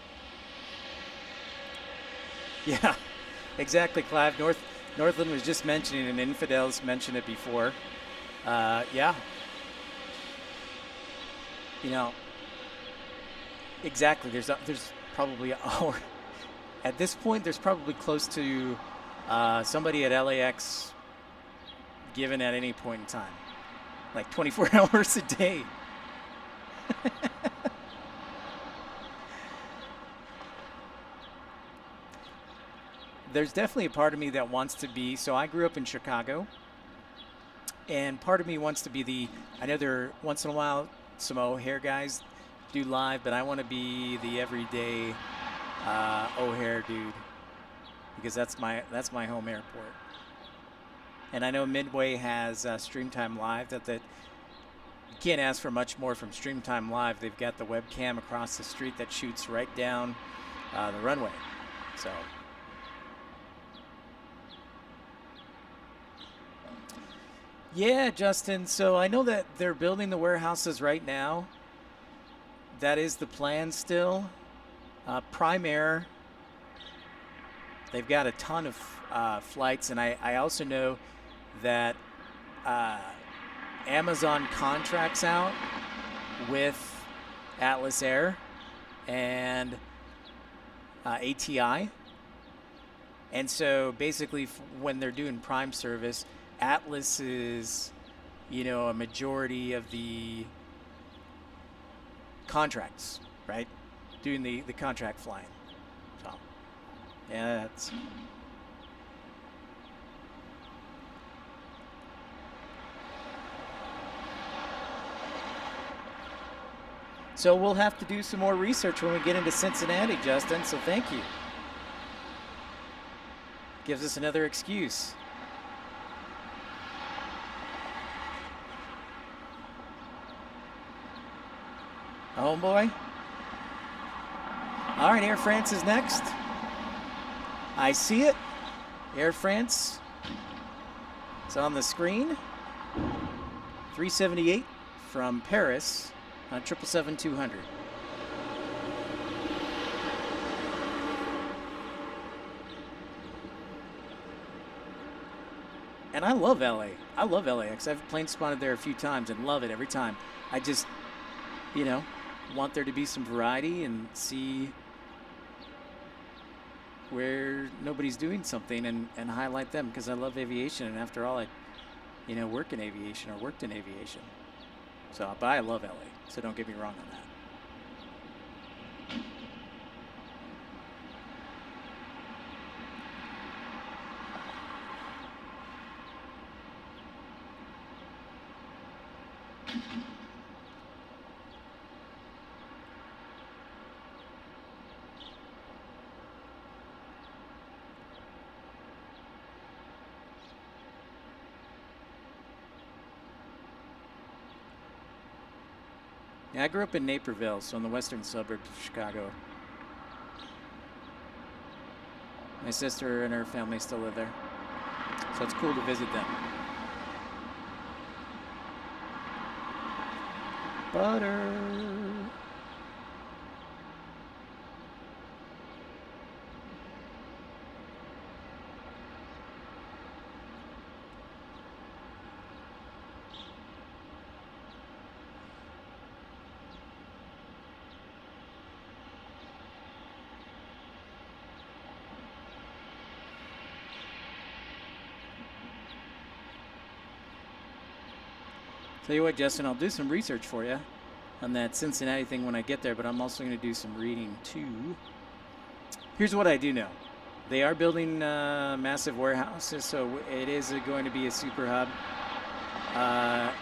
Yeah, exactly, Clive. Northland was just mentioning, and Infidels mentioned it before. Yeah. You know, exactly. There's probably at this point, there's probably close to somebody at LAX given at any point in time, like 24 hours a day. There's definitely a part of me that wants to be, so I grew up in Chicago, and part of me wants to be I know there once in a while some O'Hare guys do live, but I want to be the everyday O'Hare dude, because that's my home airport. And I know Midway has StreamTime Live. That you can't ask for much more from StreamTime Live. They've got the webcam across the street that shoots right down the runway. So yeah, Justin. So I know that they're building the warehouses right now. That is the plan still. Prime Air, they've got a ton of flights, and I also know that Amazon contracts out with Atlas Air and ATI. And so basically when they're doing Prime service, Atlas is, a majority of the contracts, right? Doing the contract flying. So, yeah, that's... So we'll have to do some more research when we get into Cincinnati, Justin, so thank you. Gives us another excuse. Homeboy. All right, Air France is next. I see it. Air France. It's on the screen. 378 from Paris on 777-200. And I love LA. I love LAX. I've plane spotted there a few times and love it every time. I just, want there to be some variety and see where nobody's doing something and highlight them, because I love aviation, and after all, I work in aviation or worked in aviation. So, but I love LA, so don't get me wrong on that. Yeah, I grew up in Naperville, so in the western suburbs of Chicago. My sister and her family still live there, so it's cool to visit them. Butter. Tell you what, Justin, I'll do some research for you on that Cincinnati thing when I get there, but I'm also going to do some reading too. Here's what I do know. They are building massive warehouses, so it is going to be a super hub.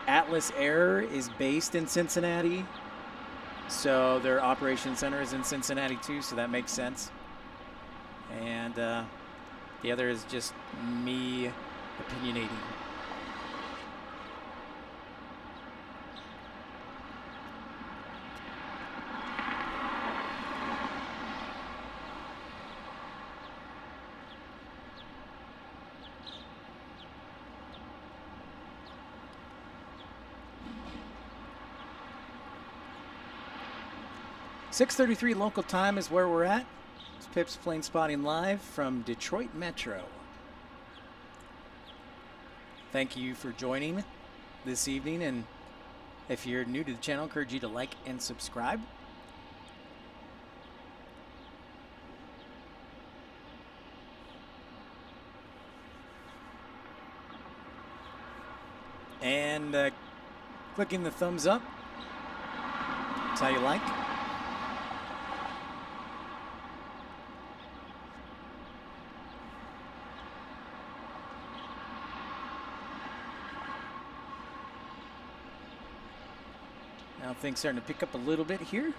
Atlas Air is based in Cincinnati, so their operations center is in Cincinnati too, so that makes sense. And the other is just me opinionating. .6:33 local time is where we're at. It's Pip's Planespotting live from Detroit Metro. Thank you for joining this evening, and if you're new to the channel, I encourage you to like and subscribe. And clicking the thumbs up, that's how you like. Now things starting to pick up a little bit here.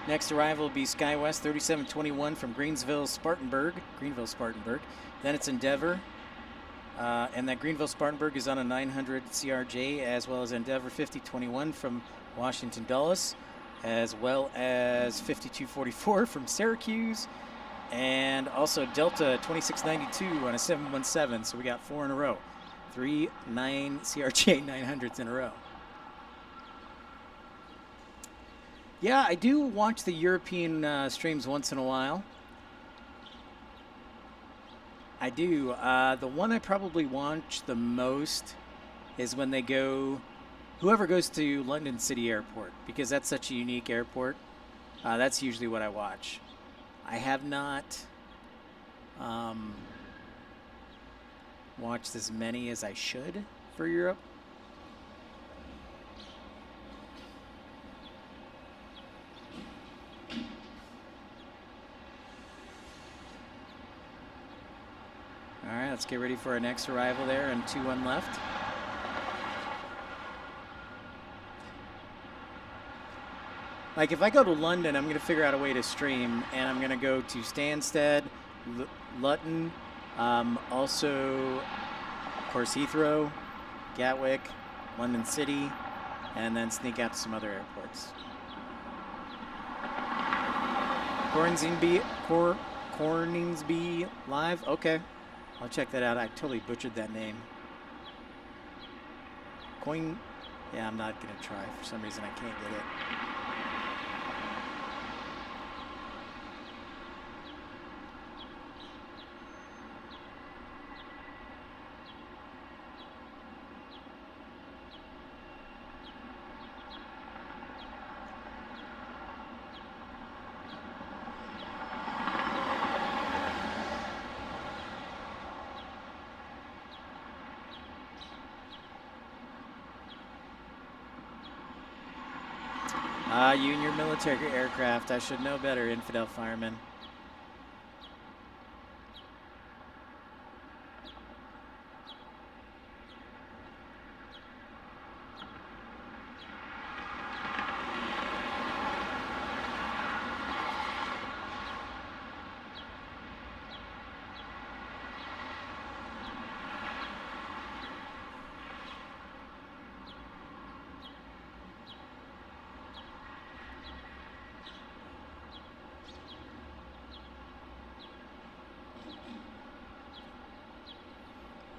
Next arrival will be SkyWest 3721 from Greenville, Spartanburg. Then it's Endeavor. And that Greenville Spartanburg is on a 900 CRJ, as well as Endeavor 5021 from Washington Dulles, as well as 5244 from Syracuse, and also Delta 2692 on a 717. So we got 4 in a row. 3 9 CRJ 900s in a row. Yeah, I do watch the European streams once in a while. I do. The one I probably watch the most is when they go, whoever goes to London City Airport, because that's such a unique airport. That's usually what I watch. I have not watched as many as I should for Europe. All right, let's get ready for our next arrival there, and 2-1 left. Like, if I go to London, I'm going to figure out a way to stream, and I'm going to go to Stansted, Luton, also, of course, Heathrow, Gatwick, London City, and then sneak out to some other airports. Coningsby live? Okay. I'll check that out. I totally butchered that name. Yeah, I'm not going to try. For some reason, I can't get it. You and your military aircraft. I should know better, infidel fireman.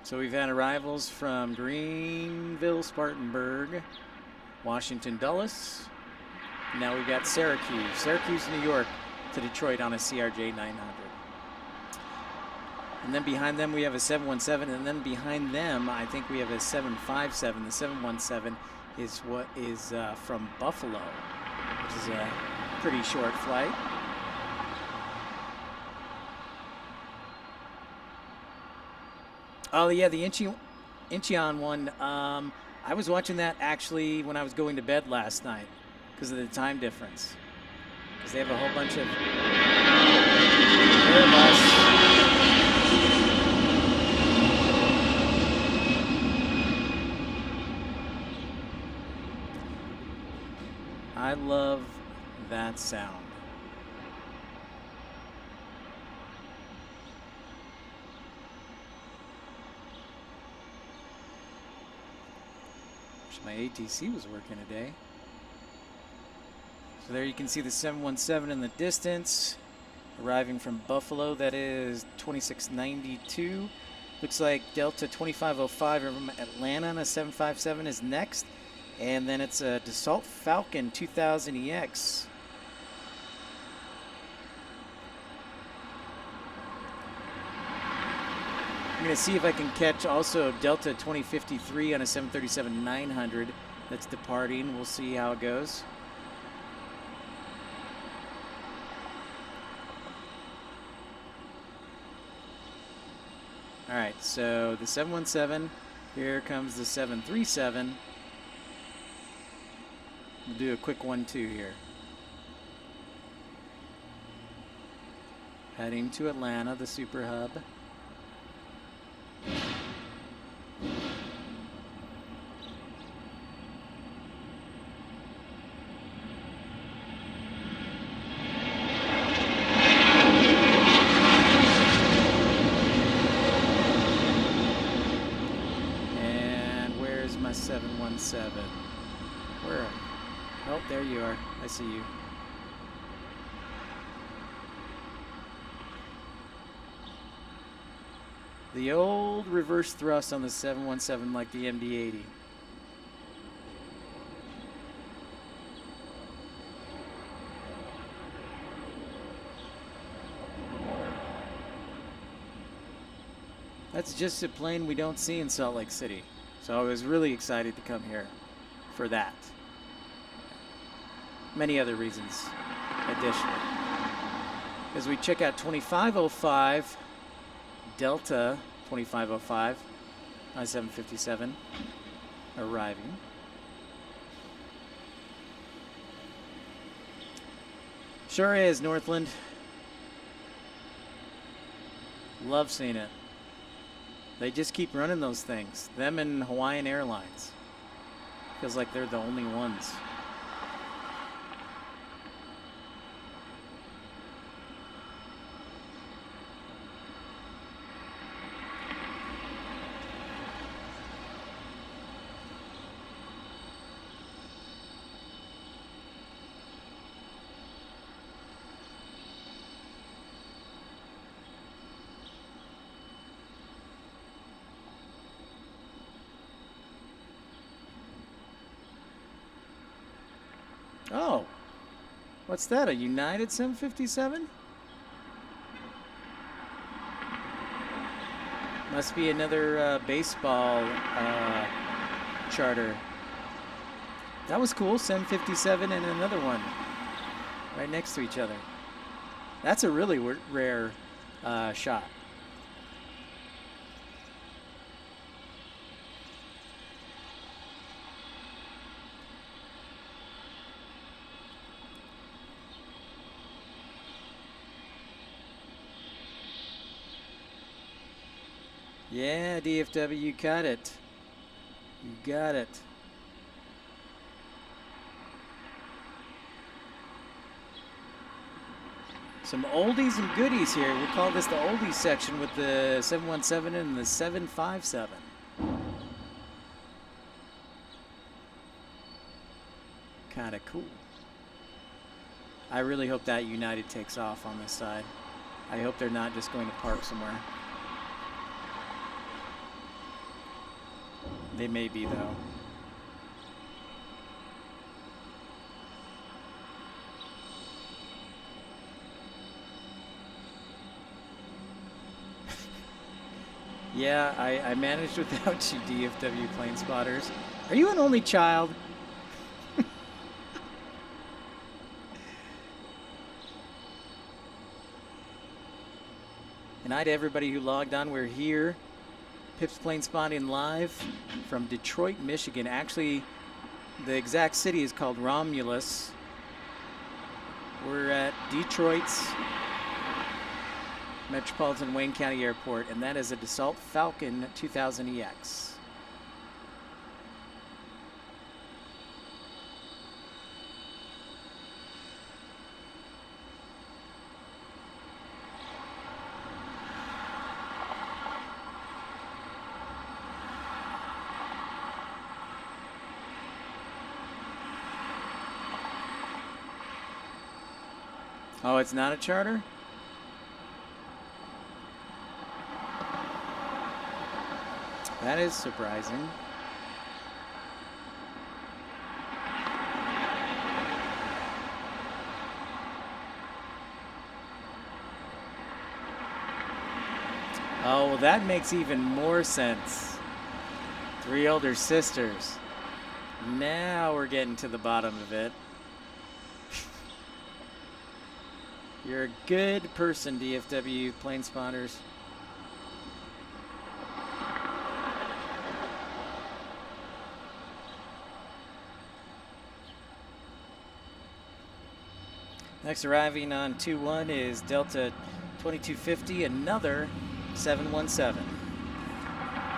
So we've had arrivals from Greenville, Spartanburg, Washington Dulles. Now we've got Syracuse, New York to Detroit on a CRJ 900. And then behind them we have a 717, and then behind them I think we have a 757. The 717 is what is from Buffalo, which is a pretty short flight. Oh yeah, the Incheon one. I was watching that actually when I was going to bed last night because of the time difference. Because they have a whole bunch of Airbus. I love that sound. My ATC was working today. So there you can see the 717 in the distance, arriving from Buffalo. That is 2692. Looks like Delta 2505 from Atlanta on a 757 is next. And then it's a Dassault Falcon 2000 EX. I'm going to see if I can catch also Delta 2053 on a 737-900 that's departing. We'll see how it goes. All right, so the 717, here comes the 737. We'll do a quick 1-2 here. Heading to Atlanta, the super hub. And where's my 717? Where? Oh, there you are. I see you. The old reverse thrust on the 717 like the MD-80. That's just a plane we don't see in Salt Lake City. So I was really excited to come here for that. Many other reasons additionally. As we check out 2505, Delta 2505, I-757 arriving. Sure is, Northland. Love seeing it. They just keep running those things. Them and Hawaiian Airlines. Feels like they're the only ones. Oh, what's that? A United 757? Must be another baseball charter. That was cool. 757 and another one right next to each other. That's a really rare shot. Yeah, DFW, you got it. You got it. Some oldies and goodies here. We call this the oldies section with the 717 and the 757. Kind of cool. I really hope that United takes off on this side. I hope they're not just going to park somewhere. They may be, though. Yeah, I managed without you, DFW plane spotters. Are you an only child? Good night to everybody who logged on. We're here, Pip's Plane Spotting live from Detroit, Michigan. Actually, the exact city is called Romulus. We're at Detroit's Metropolitan Wayne County Airport, and that is a Dassault Falcon 2000EX. Oh, it's not a charter? That is surprising. Oh, well, that makes even more sense. 3 older sisters. Now we're getting to the bottom of it. You're a good person, DFW plane spotters. Next arriving on 2-1 is Delta 2250, another 717.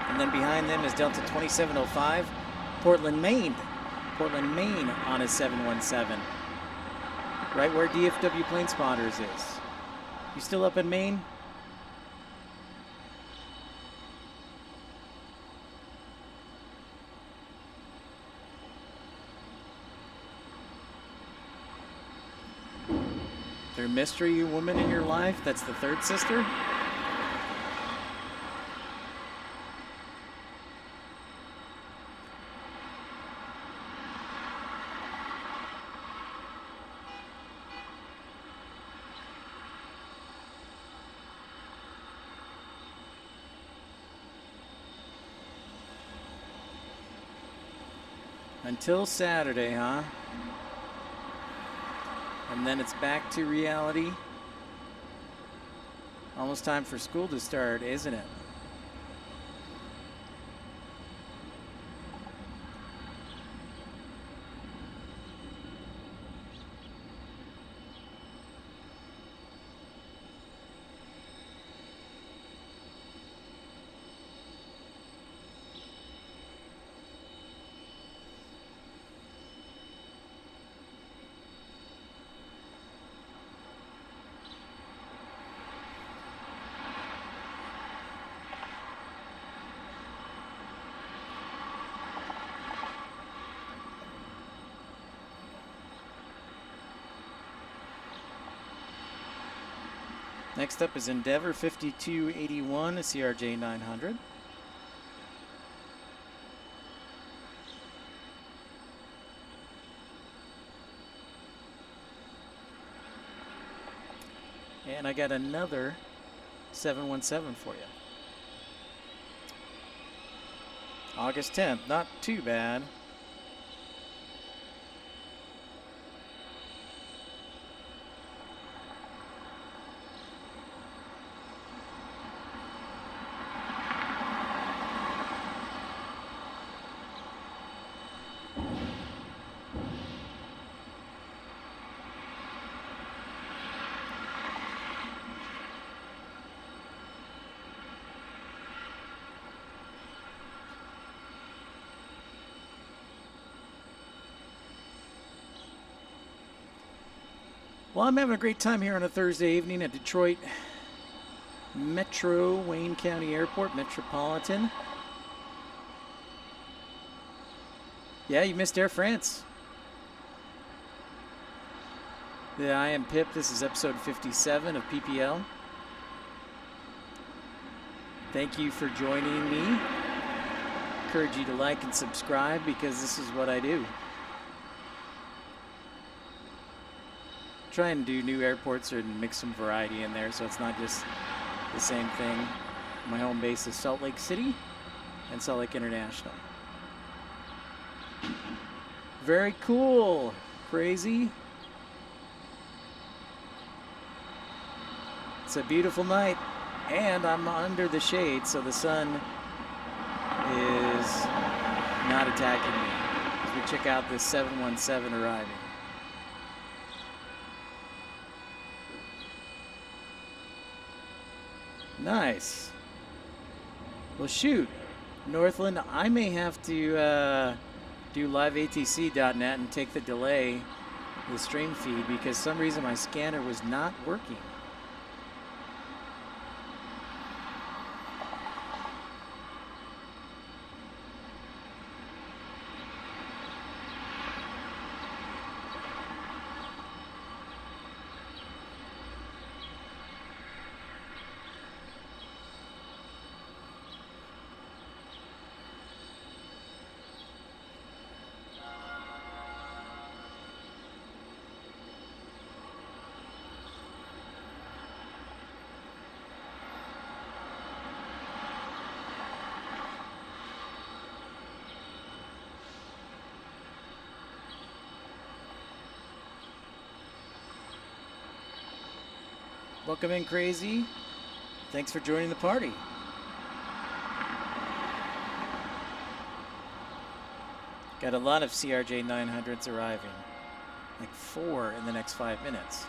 And then behind them is Delta 2705, Portland, Maine. Portland, Maine on a 717. Right where DFW plane spotters is. You still up in Maine? There a mystery woman in your life that's the third sister? Until Saturday, huh? And then it's back to reality. Almost time for school to start, isn't it? Next up is Endeavor 5281, a CRJ 900. And I got another 717 for you. August 10th, not too bad. Well, I'm having a great time here on a Thursday evening at Detroit Metro Wayne County Airport, Metropolitan. Yeah, you missed Air France. Yeah, I am Pip. This is episode 57 of PPL. Thank you for joining me. Encourage you to like and subscribe because this is what I do. Try and do new airports and mix some variety in there so it's not just the same thing. My home base is Salt Lake City and Salt Lake International. Very cool. Crazy. It's a beautiful night and I'm under the shade so the sun is not attacking me as we check out this 717 arriving. Nice. Well, shoot, Northland, I may have to do liveatc.net and take the delay, the stream feed, because some reason my scanner was not working. Welcome in, Crazy. Thanks for joining the party. Got a lot of CRJ 900s arriving, like 4 in the next 5 minutes.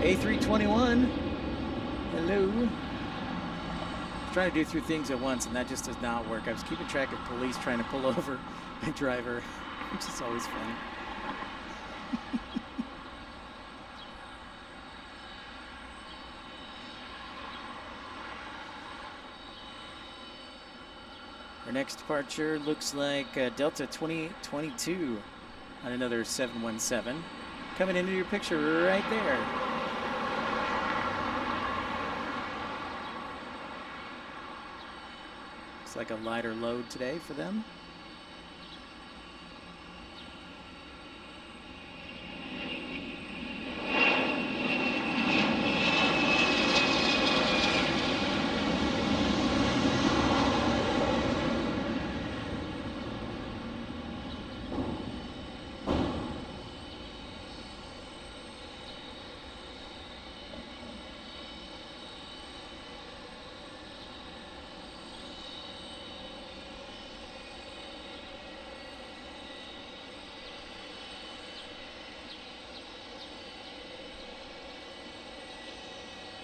A321, hello. Trying to do 3 things at once and that just does not work. I was keeping track of police trying to pull over my driver, which is always fun. Our next departure looks like Delta 2022 on another 717. Coming into your picture right there. Like a lighter load today for them.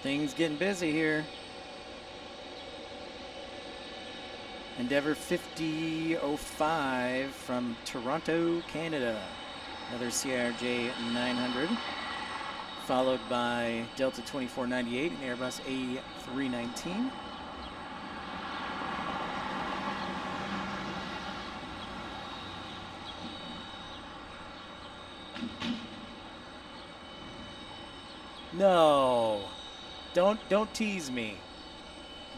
Things getting busy here. Endeavour 5005 from Toronto, Canada. Another CRJ 900. Followed by Delta 2498 and Airbus A319. No. Don't tease me.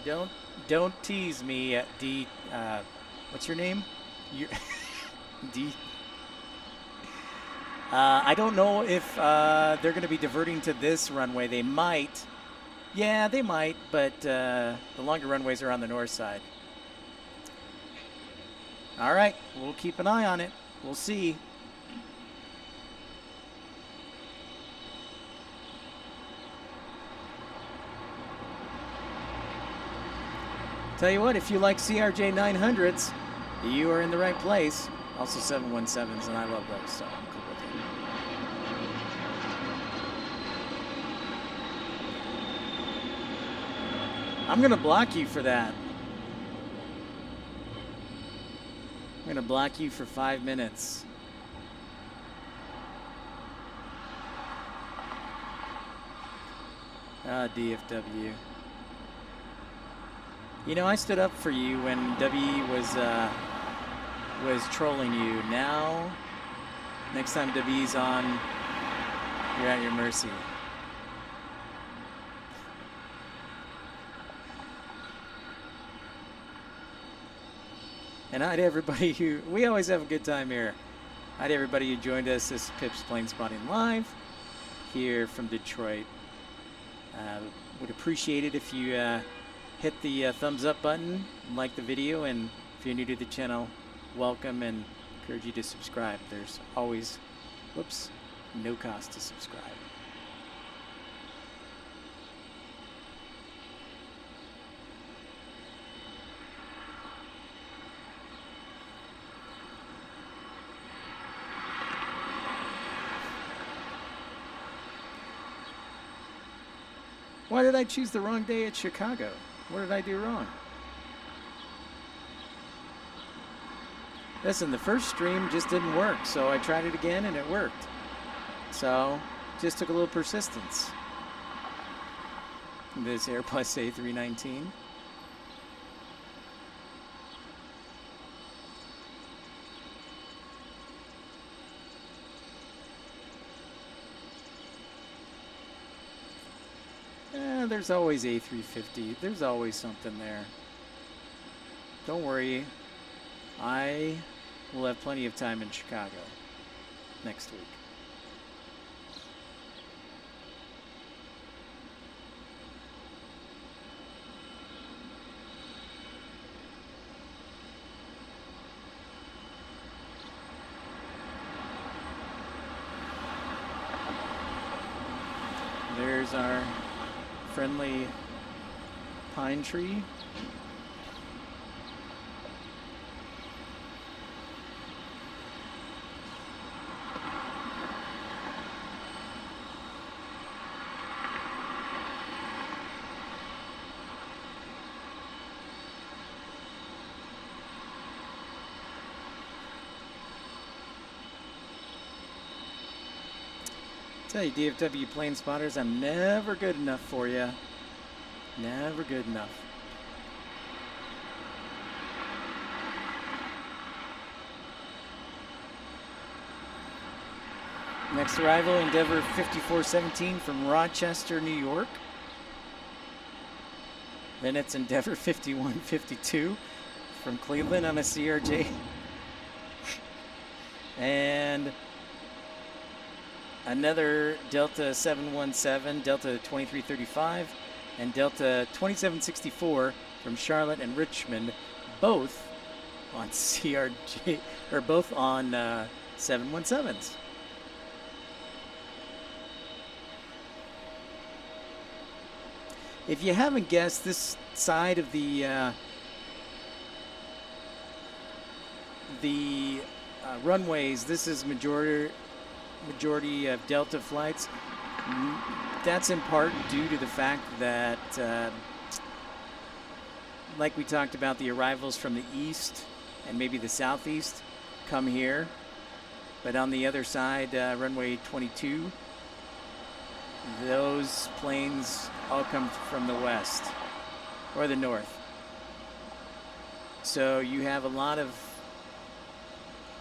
Don't tease me at D. What's your name? D. I don't know if they're going to be diverting to this runway. They might. Yeah, they might, but the longer runways are on the north side. All right, we'll keep an eye on it. We'll see. Tell you what, if you like CRJ 900s, you are in the right place. Also 717s, and I love those, so I'm cool with it. I'm gonna block you for that. I'm gonna block you for 5 minutes. Ah, DFW. You know, I stood up for you when W was trolling you. Now, next time W's on, you're at your mercy. And hi to everybody who, we always have a good time here. Hi to everybody who joined us. This is Pip's Planespotting Live here from Detroit. Would appreciate it if you hit the thumbs up button, like the video, and if you're new to the channel, welcome, and encourage you to subscribe. There's always, whoops, no cost to subscribe. Why did I choose the wrong day at Chicago? What did I do wrong? Listen, the first stream just didn't work, so I tried it again and it worked. So, just took a little persistence. This Airbus A319. There's always A350. There's always something there. Don't worry. I will have plenty of time in Chicago next week. There's our friendly pine tree. Tell you, DFW plane spotters, I'm never good enough for you. Never good enough. Next arrival, Endeavour 5417 from Rochester, New York. Then it's Endeavour 5152 from Cleveland on a CRJ. And another Delta 717, Delta 2335, and Delta 2764 from Charlotte and Richmond, both on CRJ, or both on 717s. If you haven't guessed, this side of the runways, this is majority of Delta flights. That's in part due to the fact that, like we talked about, the arrivals from the east and maybe the southeast come here. But on the other side, runway 22, those planes all come from the west or the north. So you have a lot of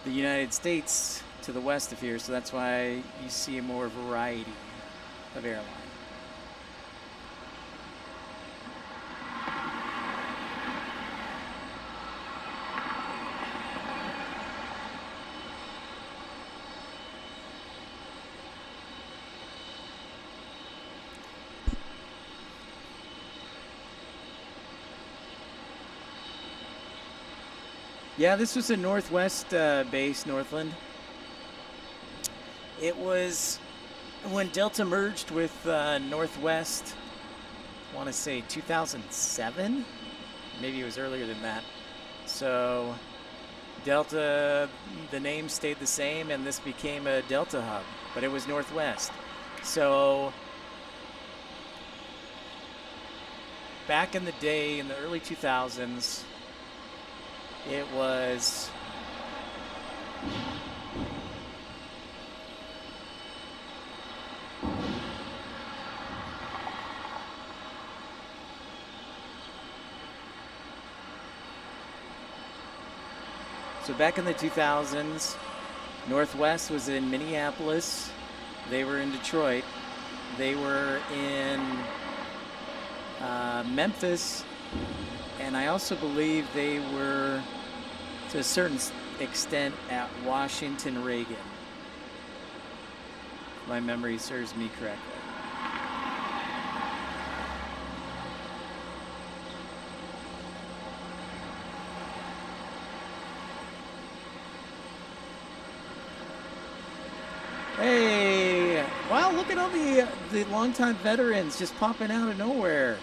the United States to the west of here, so that's why you see a more variety of airline. Yeah, this was a Northwest base, Northland. It was when Delta merged with Northwest, I want to say 2007? Maybe it was earlier than that. So Delta, the name stayed the same, and this became a Delta hub, but it was Northwest. So back in the day, in the early 2000s, it was back in the 2000s, Northwest was in Minneapolis. They were in Detroit. They were in Memphis. And I also believe they were, to a certain extent, at Washington Reagan. If my memory serves me correctly. Hey, wow, look at all the longtime veterans just popping out of nowhere.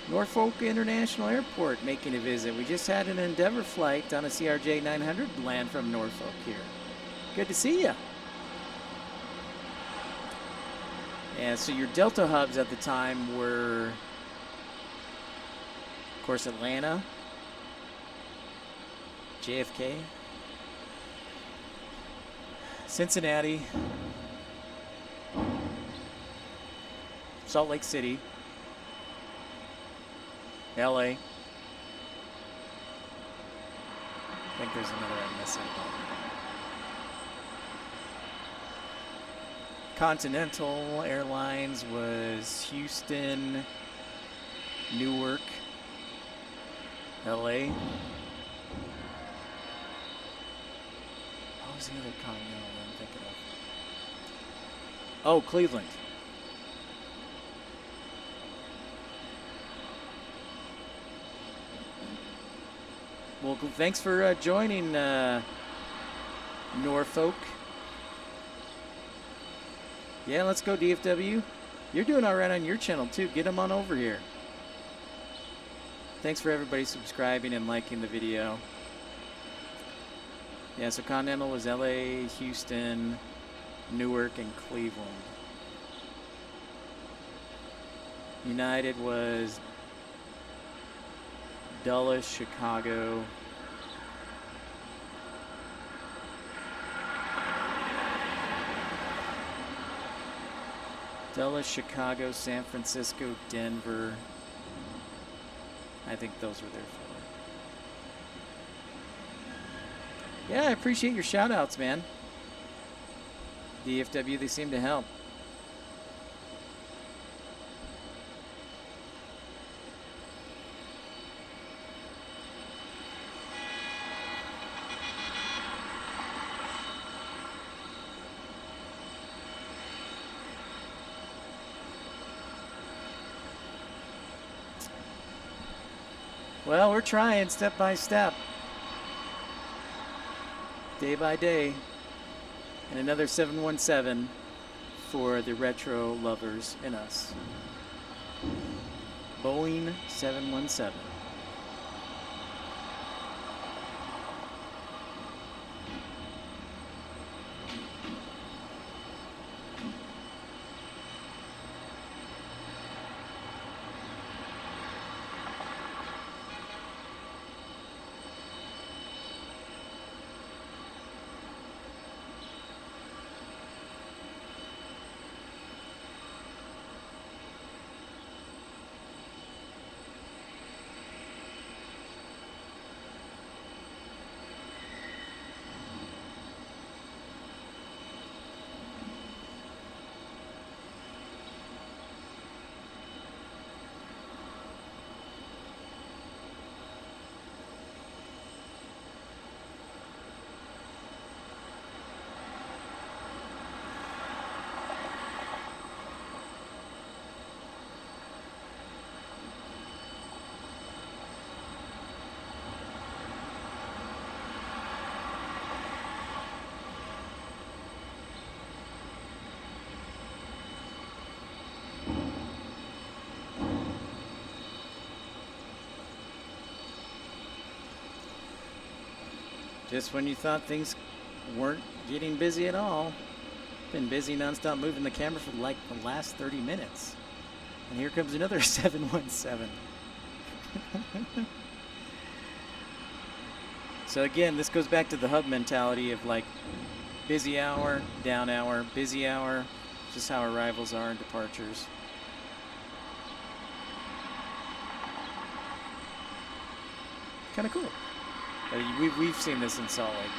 Norfolk International Airport making a visit. We just had an Endeavor flight on a CRJ 900 land from Norfolk here. Good to see you. Yeah, so your Delta hubs at the time were, of course, Atlanta, JFK, Cincinnati, Salt Lake City, LA. I think there's another I'm missing. Continental Airlines was Houston, Newark, LA. What was the other continental I'm thinking of? Oh, Cleveland. Well, thanks for joining Norfolk. Yeah, let's go, DFW. You're doing all right on your channel, too. Get them on over here. Thanks for everybody subscribing and liking the video. Yeah, so Continental was LA, Houston, Newark, and Cleveland. United was Dulles, Chicago. Dulles, Chicago, San Francisco, Denver. I think those were their four. Yeah, I appreciate your shout outs, man. DFW, they seem to help. Well, we're trying step by step, day by day, and another 717 for the retro lovers in us. Boeing 717. Just when you thought things weren't getting busy at all. Been busy nonstop moving the camera for like the last 30 minutes. And here comes another 717. So again, this goes back to the hub mentality of like busy hour, down hour, busy hour, just how arrivals are and departures. Kind of cool. We've seen this in Salt Lake.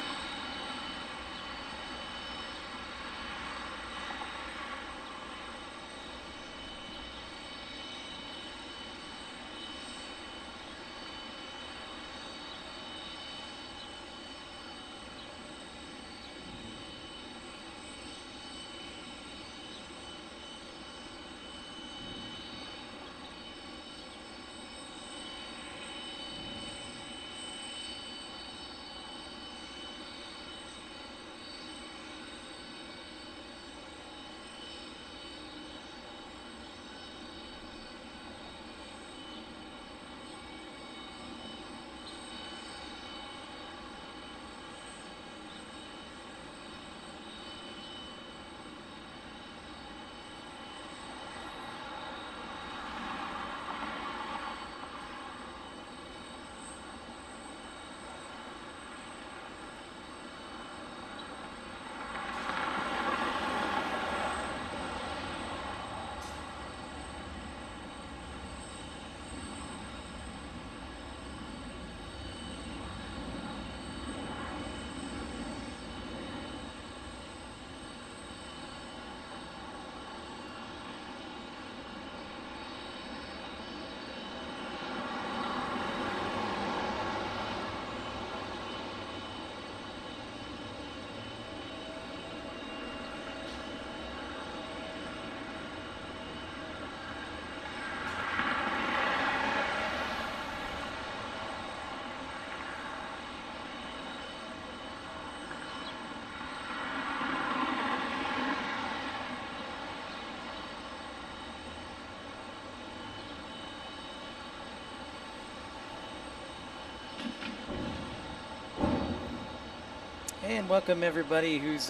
And welcome everybody who's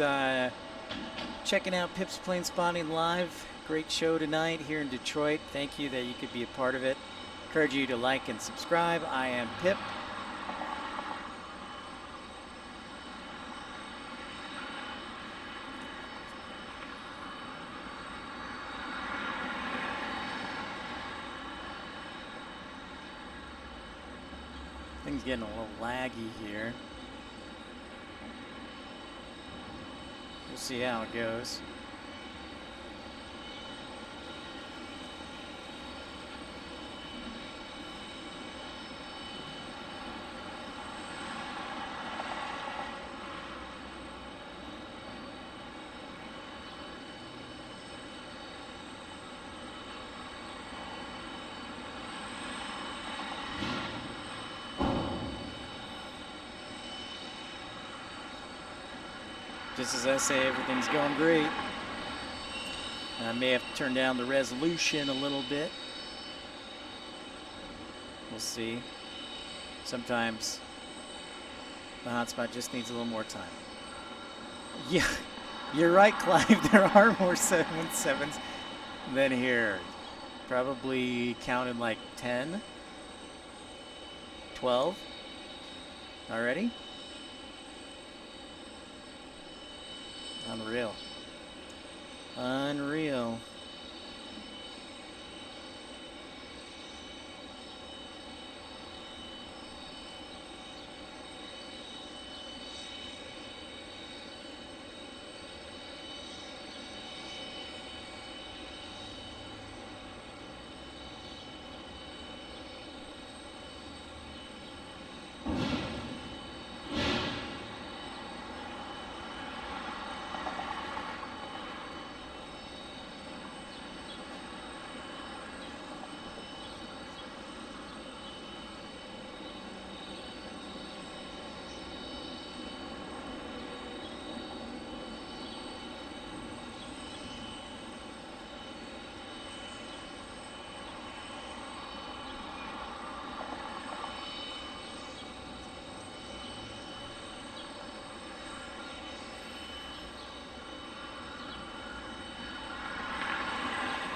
checking out Pip's Planespotting Live. Great show tonight here in Detroit. Thank you that you could be a part of it. Encourage you to like and subscribe. I am Pip. Things getting a little laggy here. We'll see how it goes. Just as I say, everything's going great. I may have to turn down the resolution a little bit. We'll see. Sometimes the hotspot just needs a little more time. Yeah, you're right, Clive. There are more 717s than here. Probably counted like 10, 12 already. Unreal. Unreal.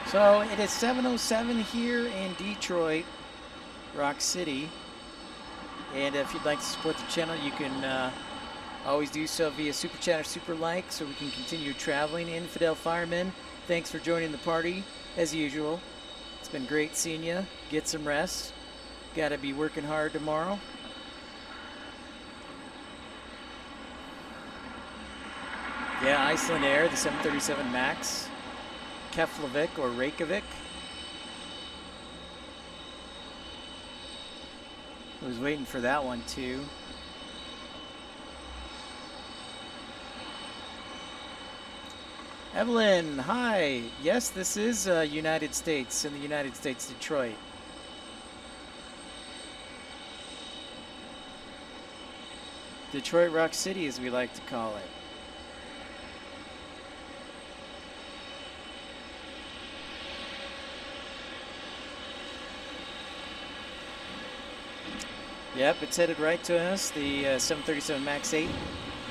So it is 7:07 here in Detroit, Rock City. And if you'd like to support the channel, you can always do so via Super Chat or Super Like so we can continue traveling. Infidel Fireman, thanks for joining the party, as usual. It's been great seeing you. Get some rest. Got to be working hard tomorrow. Yeah, Iceland Air, the 737 MAX. Keflavik or Reykjavik. I was waiting for that one too. Evelyn, hi. Yes, this is United States, in the United States, Detroit. Detroit Rock City, as we like to call it. Yep, it's headed right to us, the 737 MAX 8.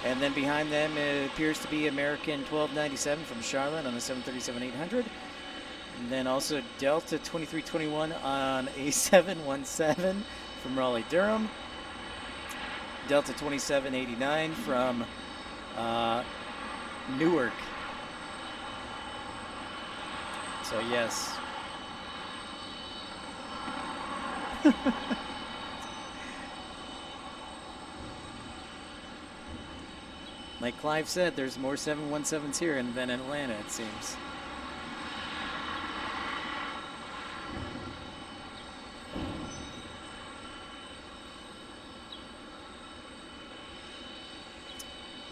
And then behind them it appears to be American 1297 from Charlotte on the 737-800. And then also Delta 2321 on a 717 from Raleigh-Durham. Delta 2789 from Newark. So yes. Like Clive said, there's more 717s here than in Atlanta, it seems.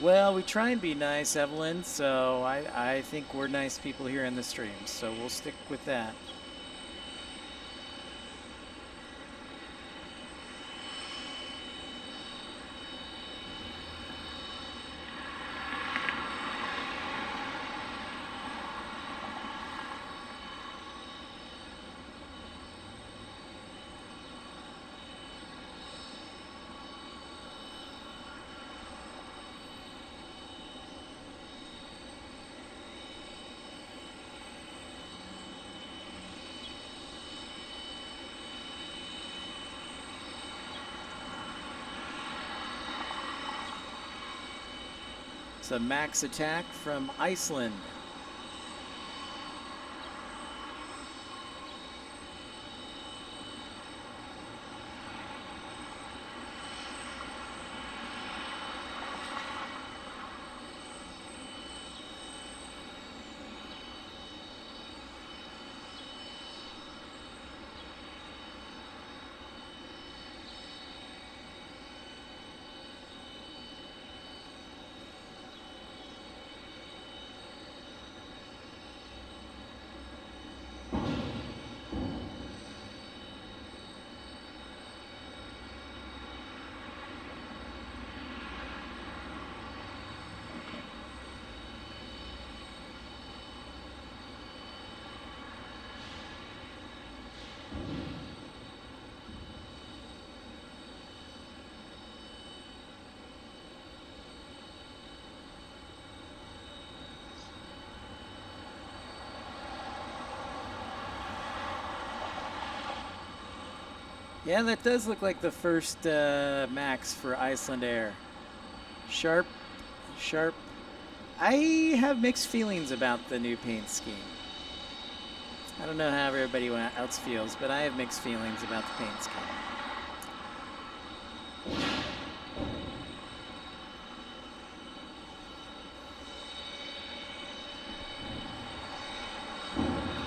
Well, we try and be nice, Evelyn, so I think we're nice people here in the stream, so we'll stick with that. It's a MAX attack from Iceland. Yeah, that does look like the first MAX for Iceland Air. Sharp. I have mixed feelings about the new paint scheme. I don't know how everybody else feels, but I have mixed feelings about the paint scheme.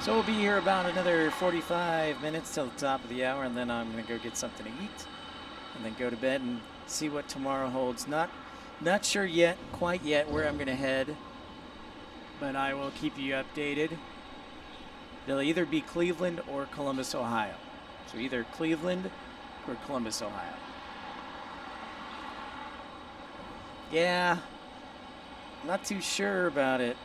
So we'll be here about another 45 minutes till the top of the hour, and then I'm going to go get something to eat, and then go to bed and see what tomorrow holds. Not sure yet, quite yet, where I'm going to head, but I will keep you updated. It'll either be Cleveland or Columbus, Ohio. So either Cleveland or Columbus, Ohio. Yeah, not too sure about it.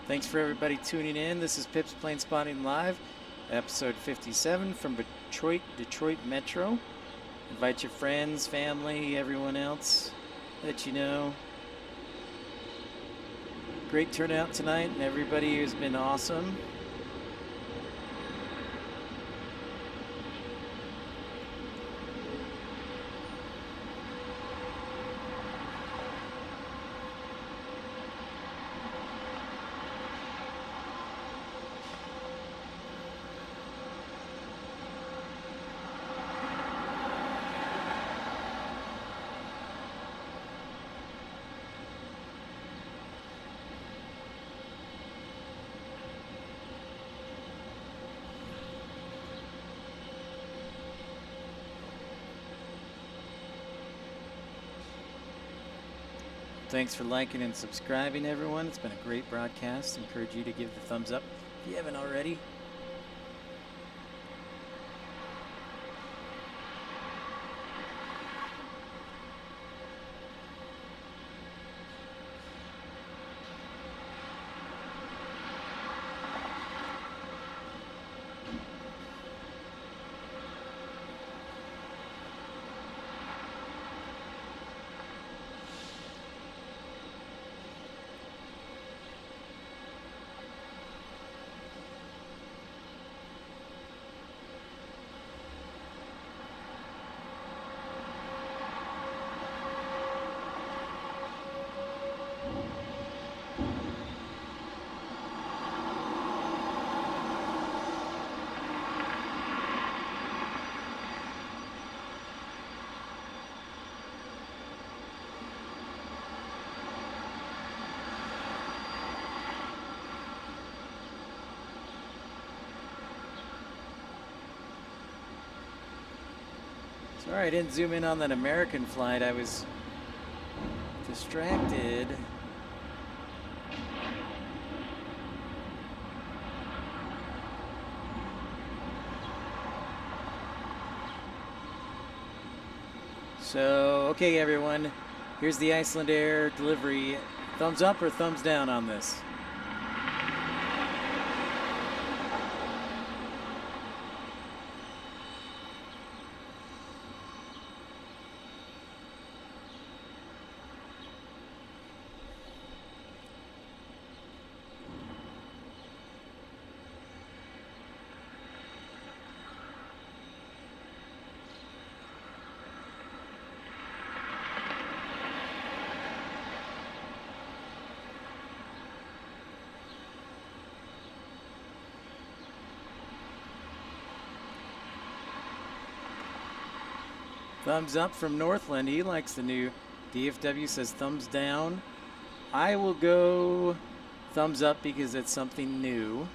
Thanks for everybody tuning in. This is Pip's Planespotting Live, episode 57 from Detroit Metro. Invite your friends, family, everyone else that you know. Great turnout tonight, and everybody has been awesome. Thanks for liking and subscribing, everyone. It's been a great broadcast. I encourage you to give the thumbs up if you haven't already. Sorry, I didn't zoom in on that American flight. I was distracted. So, okay, everyone. Here's the Iceland Air delivery. Thumbs up or thumbs down on this? Thumbs up from Northland. He likes the new DFW, says thumbs down. I will go thumbs up because it's something new.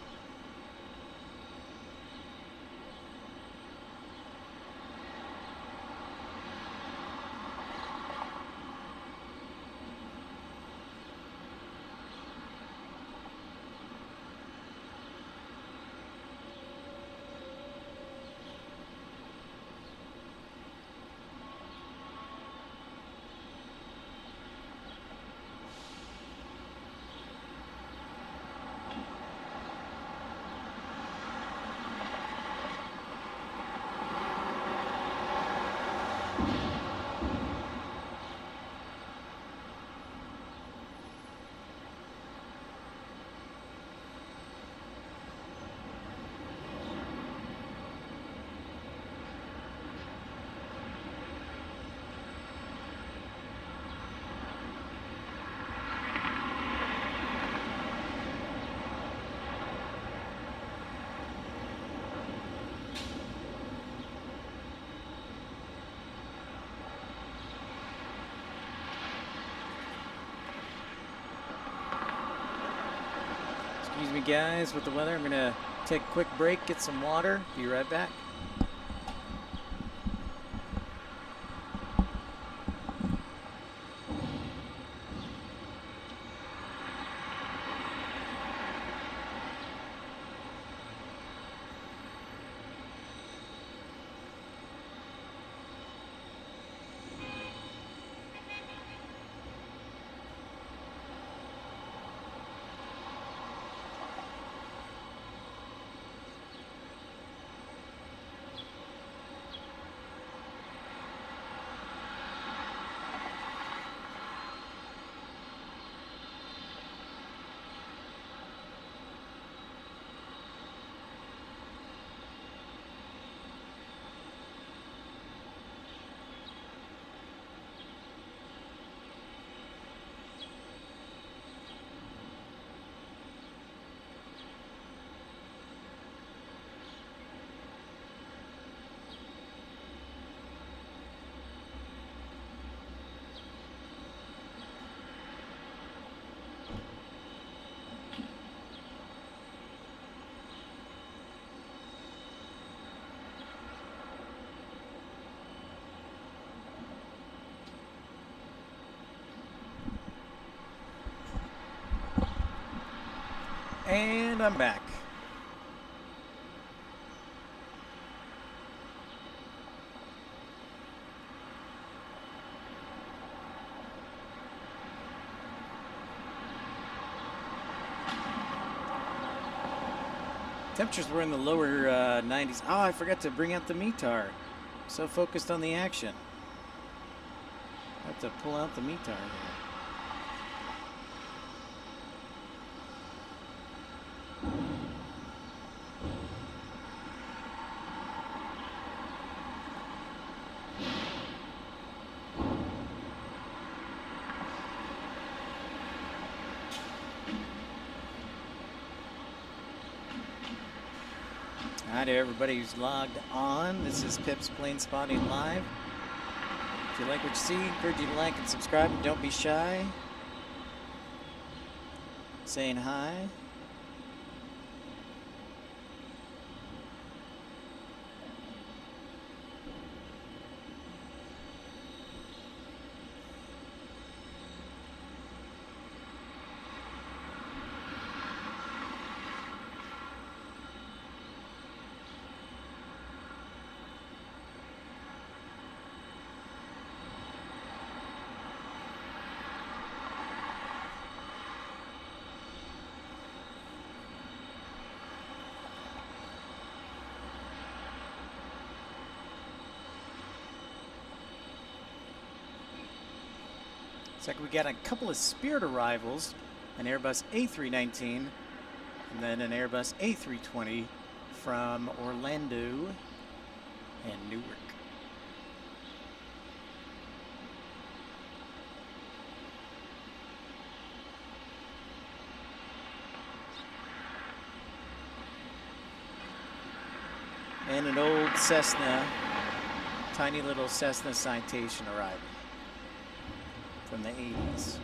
Excuse me, guys, with the weather. I'm going to take a quick break, get some water. Be right back. And I'm back. Temperatures were in the lower 90s. Oh, I forgot to bring out the METAR. So focused on the action. I have to pull out the METAR here. Hi to everybody who's logged on. This is Pip's Planespotting Live. If you like what you see, encourage you to like and subscribe, and don't be shy. Saying hi. Looks like we got a couple of Spirit arrivals, an Airbus A319 and then an Airbus A320 from Orlando and Newark. And an old Cessna, tiny little Cessna Citation arriving from the 80s.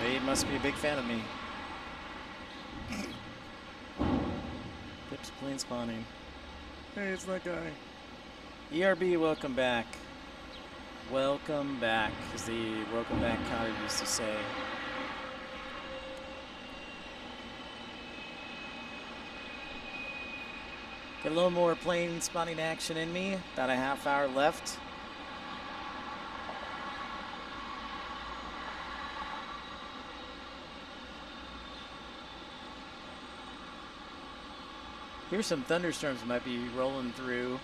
He must be a big fan of me. Pip's Planespotting. Hey, it's that guy. ERB, welcome back. Welcome back, as the welcome back card used to say. Got a little more Planespotting action in me. About a half hour left. Here's some thunderstorms might be rolling through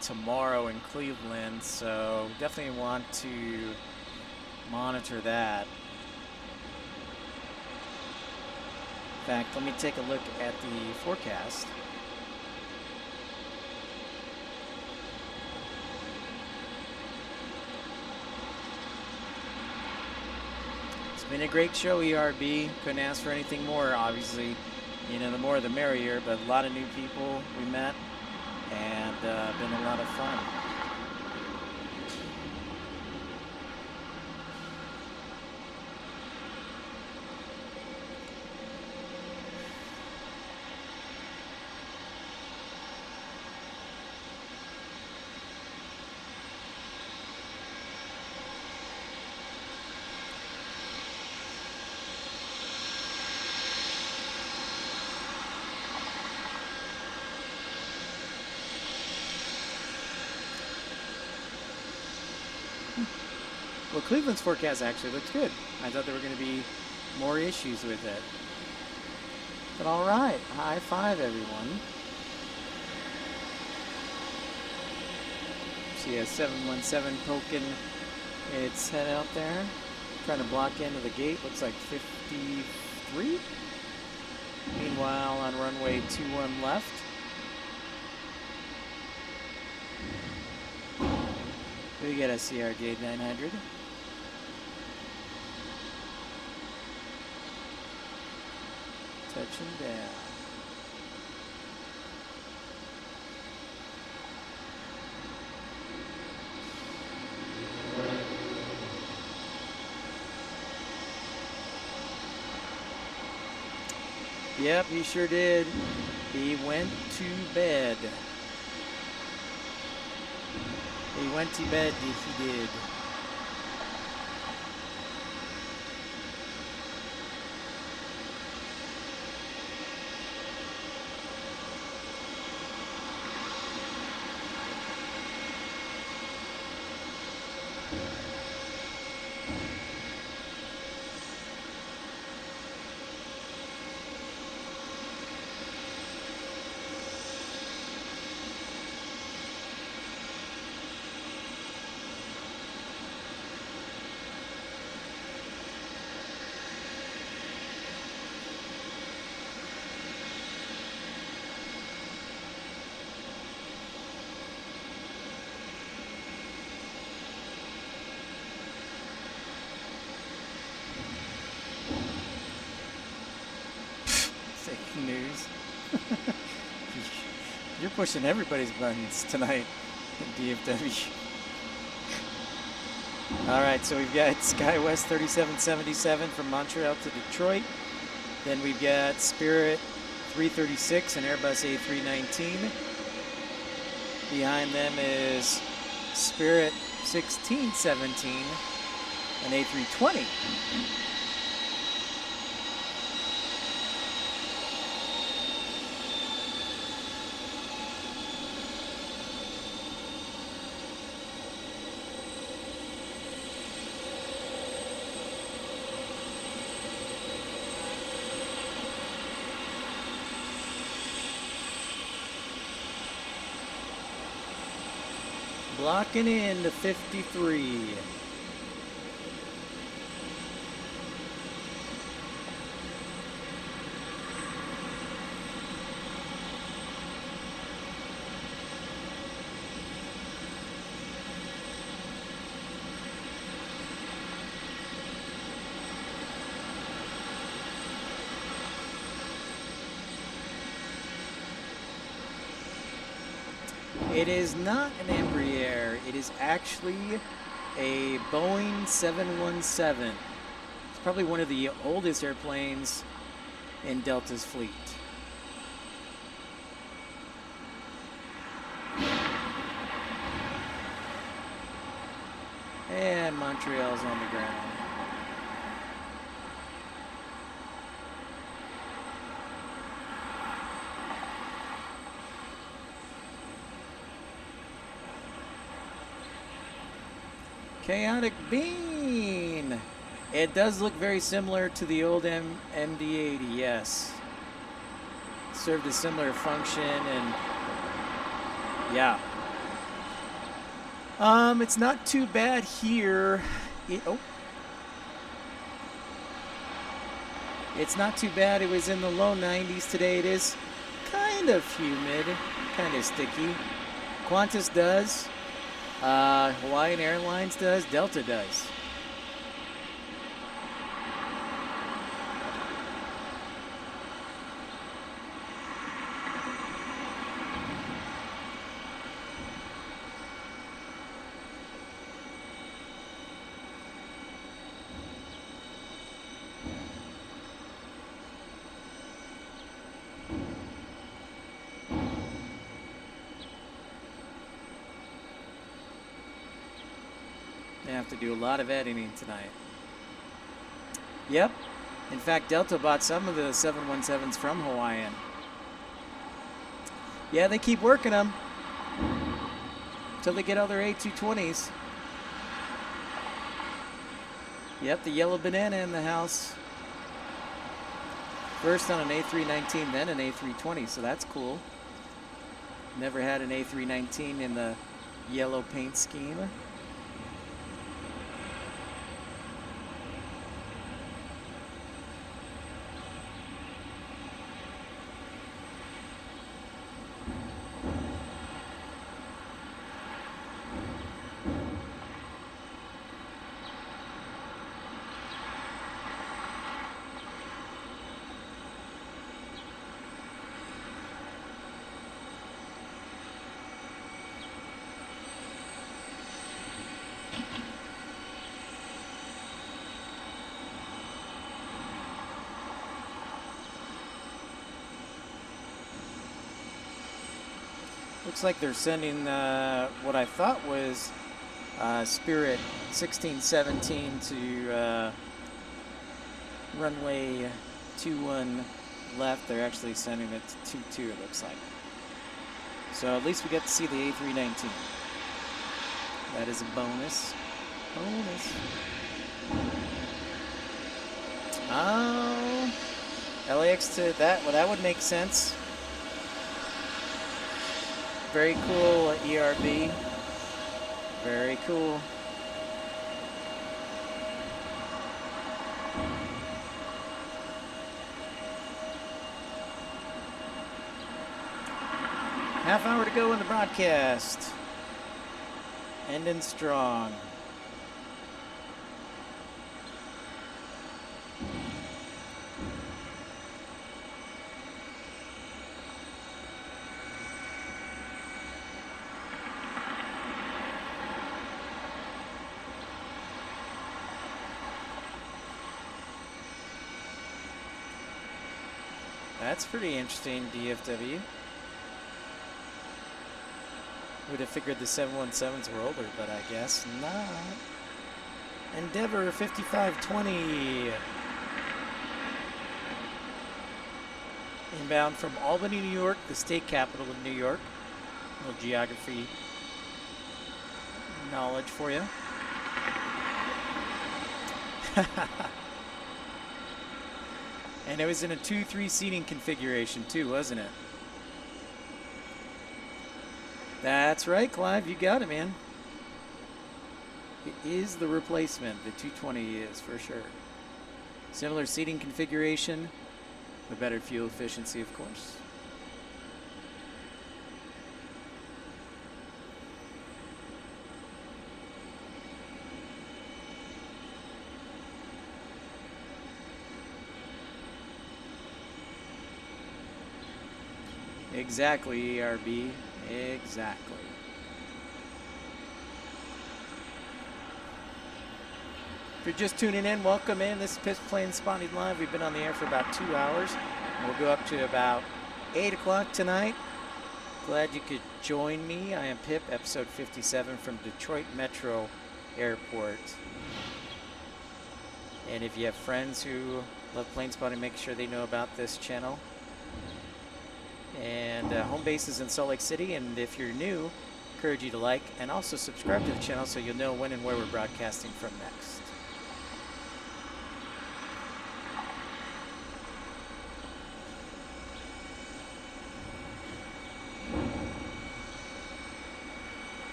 tomorrow in Cleveland, so definitely want to monitor that. In fact, let me take a look at the forecast. It's been a great show, ERB. Couldn't ask for anything more, obviously. You know, the more the merrier, but a lot of new people we met, and been a lot of fun. Well, Cleveland's forecast actually looks good. I thought there were going to be more issues with it. But all right, high five, everyone. See a 717 poking its head out there. Trying to block into the gate. Looks like 53. Meanwhile, on runway 21 left. We get a CRJ 900. Touching down. Yep, he sure did. He went to bed. He went to bed, he did. News. You're pushing everybody's buttons tonight at DFW. All right, so we've got SkyWest 3777 from Montreal to Detroit. Then we've got Spirit 336 and Airbus A319. Behind them is Spirit 1617 and A320. Blocking in to 53. It is not an Embraer. It is actually a Boeing 717. It's probably one of the oldest airplanes in Delta's fleet. And Montreal's on the ground. Chaotic Bean. It does look very similar to the old MD-80, yes. Served a similar function and yeah. It's not too bad here. It's not too bad. It was in the low 90s today. It is kind of humid, kind of sticky. Qantas does. Hawaiian Airlines does, Delta does. They have to do a lot of editing tonight. Yep. In fact, Delta bought some of the 717s from Hawaiian. Yeah, they keep working them until they get other A220s. Yep, the yellow banana in the house. First on an A319, then an A320, so that's cool. Never had an A319 in the yellow paint scheme. Looks like they're sending what I thought was Spirit 1617 to runway 21 left. They're actually sending it to 22, it looks like. So at least we get to see the A319. That is a bonus. Bonus. Oh, LAX to that. Well, that would make sense. Very cool, ERB. Very cool. Half hour to go in the broadcast. Ending strong. That's pretty interesting, DFW. Would have figured the 717s were older, but I guess not. Endeavor 5520. Inbound from Albany, New York, the state capital of New York. A little geography knowledge for you. And it was in a 2-3 seating configuration too, wasn't it? That's right, Clive. You got it, man. It is the replacement. The 220 is for sure. Similar seating configuration, with better fuel efficiency, of course. Exactly, ERB. Exactly. If you're just tuning in, welcome in. This is Planespotting Live. We've been on the air for about 2 hours. We'll go up to about 8 o'clock tonight. Glad you could join me. I am Pip, episode 57 from Detroit Metro Airport. And if you have friends who love Planespotting, make sure they know about this channel. And home base is in Salt Lake City, and if you're new, encourage you to like and also subscribe to the channel so you'll know when and where we're broadcasting from next.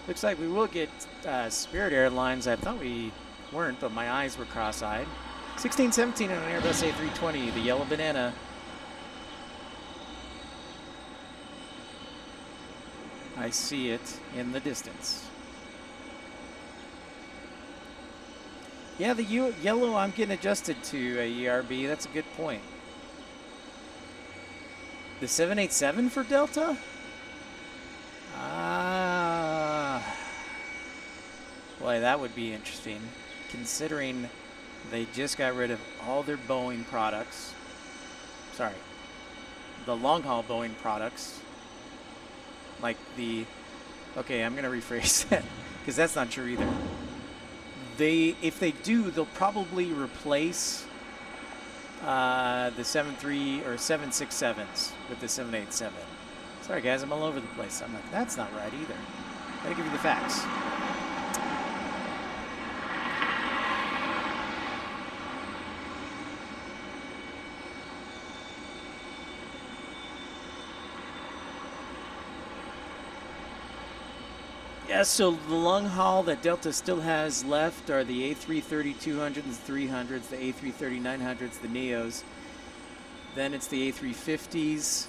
Looks like we will get Spirit Airlines. I thought we weren't, but my eyes were cross-eyed. 1617 on an Airbus A320, the yellow banana. I see it in the distance. Yeah, the yellow I'm getting adjusted to ERB. That's a good point. The 787 for Delta? Boy, that would be interesting, considering They just got rid of all their Boeing products. Sorry, the long-haul Boeing products. Like the, okay, I'm gonna rephrase that because that's not true either. If they do, they'll probably replace the 73 or 767s with the 787. Sorry guys, I'm all over the place. I'm like, that's not right either. Gotta give you the facts. Yeah, so the long haul that Delta still has left are the A330-200s, 300s, the A330-900s, the Neos. Then it's the A350s,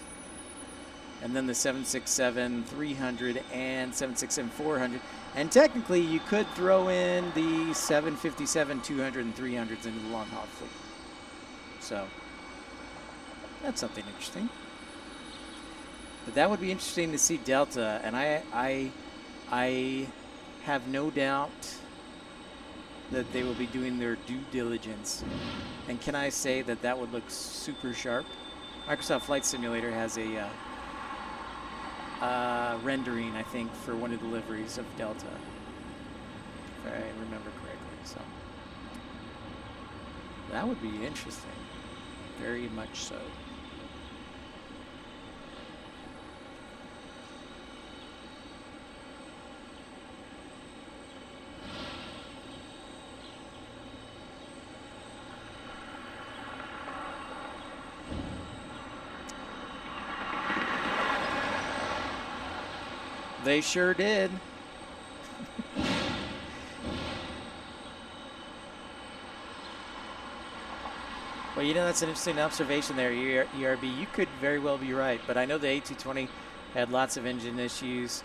and then the 767-300 and 767-400. And technically, you could throw in the 757-200 and 300s into the long haul fleet. So that's something interesting. But that would be interesting to see Delta, and I have no doubt that they will be doing their due diligence. And can I say that that would look super sharp? Microsoft Flight Simulator has a rendering, I think, for one of the deliveries of Delta, if I remember correctly. So that would be interesting, very much so. They sure did. Well, you know, that's an interesting observation there, ERB. You could very well be right, but I know the A220 had lots of engine issues.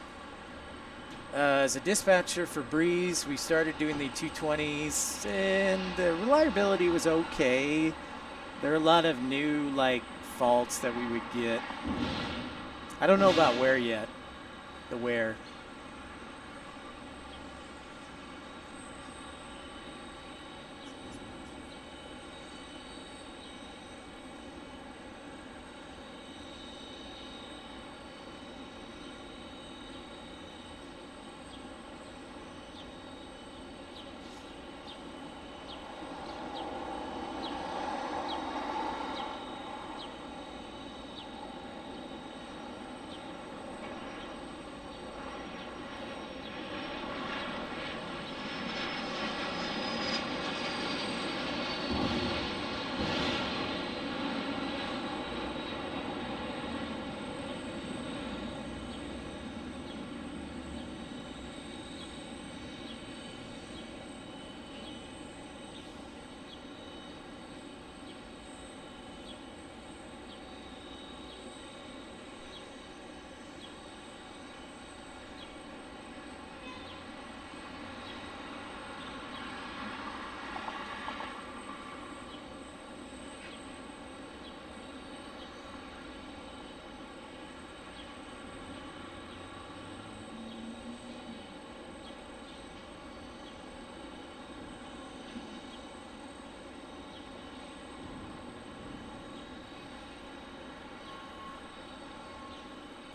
As a dispatcher for Breeze, we started doing the 220s, and the reliability was okay. There are a lot of new, like, faults that we would get. I don't know about wear yet. The wear.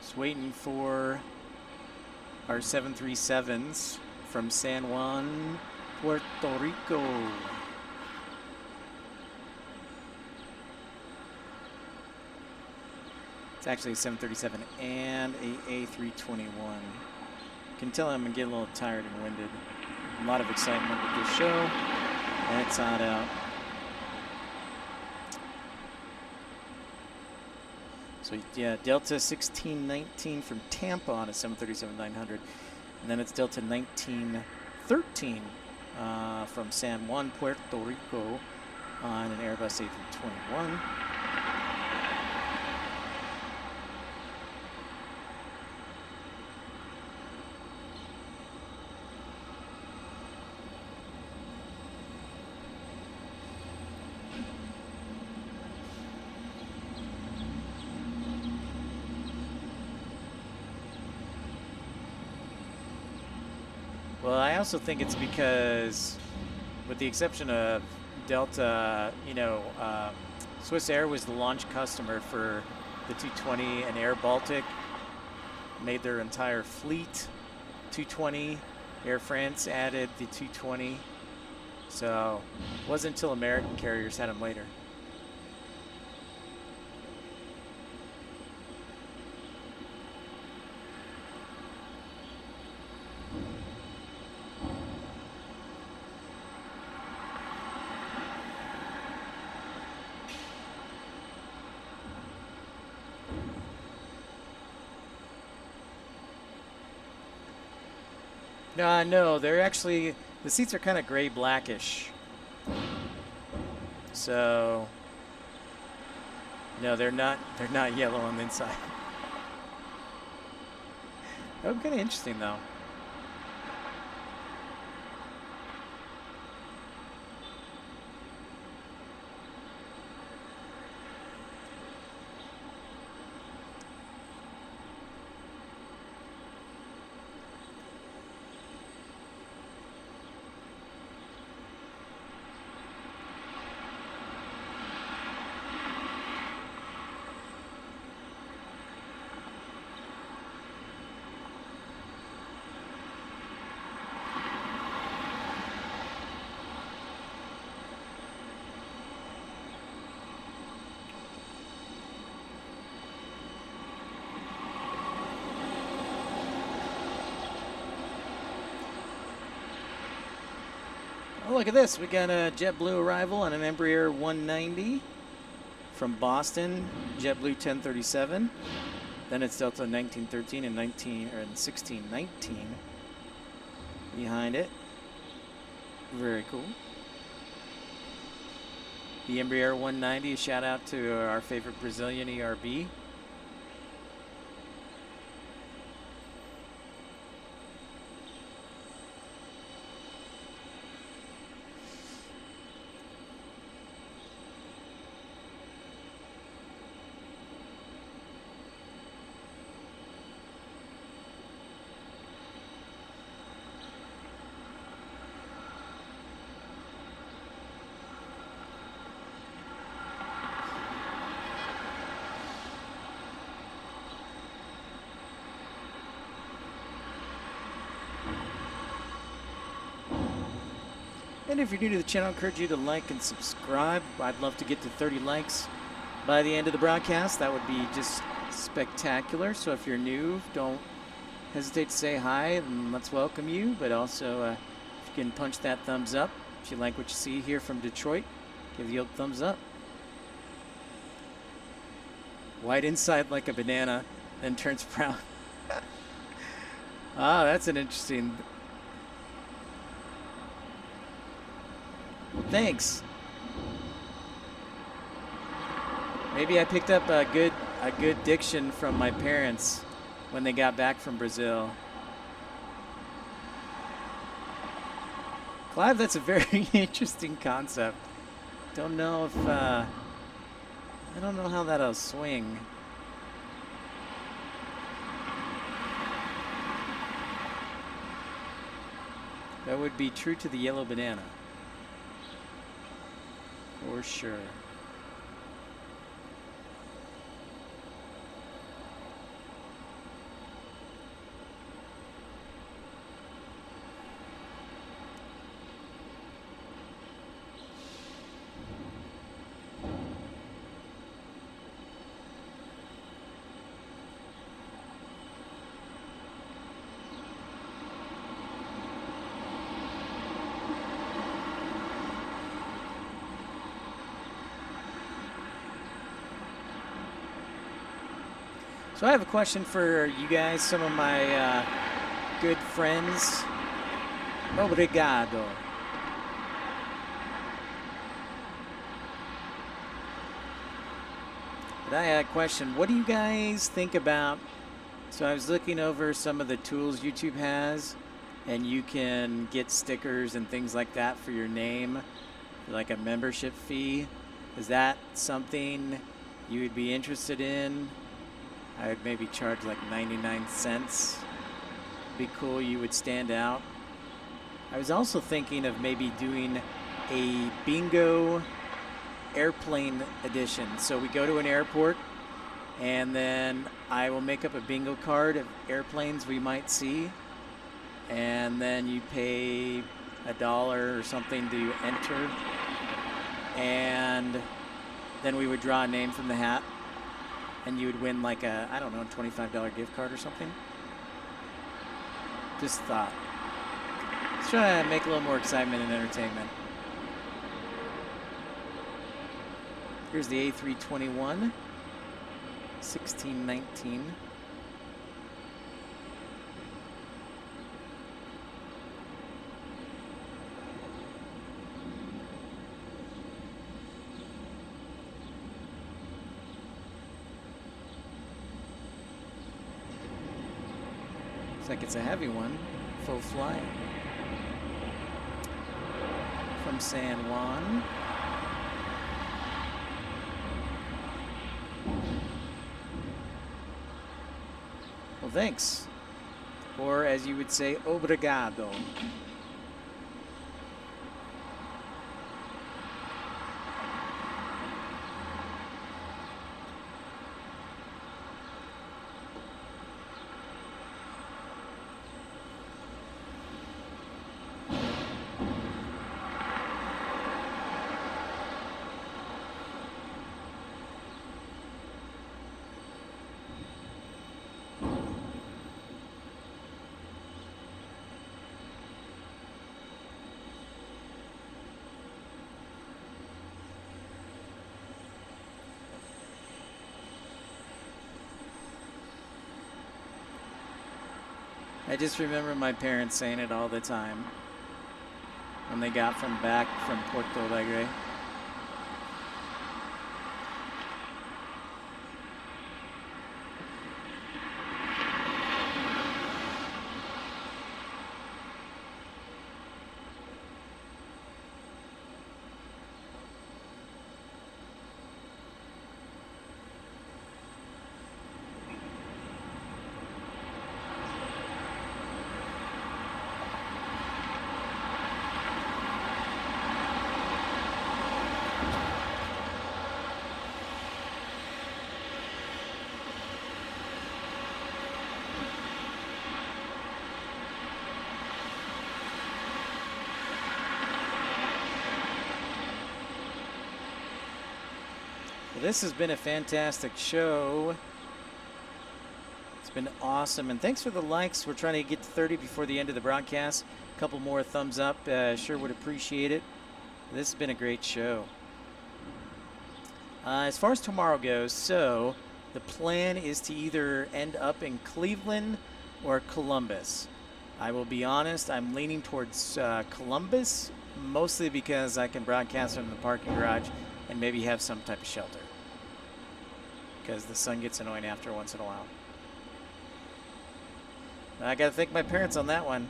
Just waiting for our 737s from San Juan, Puerto Rico. It's actually a 737 and a A321. You can tell I'm getting a little tired and winded. A lot of excitement with this show, and it's hot out. So yeah, Delta 1619 from Tampa on a 737-900, and then it's Delta 1913 from San Juan, Puerto Rico on an Airbus A321. Well, I also think it's because, with the exception of Delta, Swiss Air was the launch customer for the 220, and Air Baltic made their entire fleet 220. Air France added the 220. So it wasn't until American carriers had them later. No, they're actually, the seats are kind of gray blackish. So no, they're not yellow on the inside. That would be kind of interesting though. Oh, look at this. We got a JetBlue arrival on an Embraer 190 from Boston, JetBlue 1037. Then it's Delta 1913 and 1619 behind it. Very cool. The Embraer 190, shout out to our favorite Brazilian ERB. And if you're new to the channel, I encourage you to like and subscribe. I'd love to get to 30 likes by the end of the broadcast. That would be just spectacular. So if you're new, don't hesitate to say hi and let's welcome you. But also, if you can punch that thumbs up. If you like what you see here from Detroit, give the old thumbs up. White inside like a banana, then turns brown. Ah, that's an interesting... Thanks. Maybe I picked up a good diction from my parents when they got back from Brazil. Clive, that's a very interesting concept. Don't know if I don't know how that'll swing. That would be true to the yellow banana. For sure. So I have a question for you guys, some of my good friends. Obrigado. But I had a question. What do you guys think about... So I was looking over some of the tools YouTube has, and you can get stickers and things like that for your name, like a membership fee. Is that something you would be interested in? I would maybe charge like 99 cents. Be cool, you would stand out. I was also thinking of maybe doing a bingo airplane edition. So we go to an airport, and then I will make up a bingo card of airplanes we might see, and then you pay $1 or something to enter, and then we would draw a name from the hat, and you would win like a, I don't know, $25 gift card or something. Just thought. Let's try to make a little more excitement and entertainment. Here's the A321, 1619. Looks like it's a heavy one, full flight. From San Juan. Well, thanks. Or as you would say, obrigado. I just remember my parents saying it all the time when they got back from Porto Alegre. Well, this has been a fantastic show. It's been awesome, and thanks for the likes. We're trying to get to 30 before the end of the broadcast. A couple more thumbs up, sure would appreciate it. This has been a great show. As far as tomorrow goes, so the plan is to either end up in Cleveland or Columbus. I will be honest, I'm leaning towards Columbus, mostly because I can broadcast from the parking garage and maybe have some type of shelter, because the sun gets annoying after once in a while. I gotta thank my parents on that one.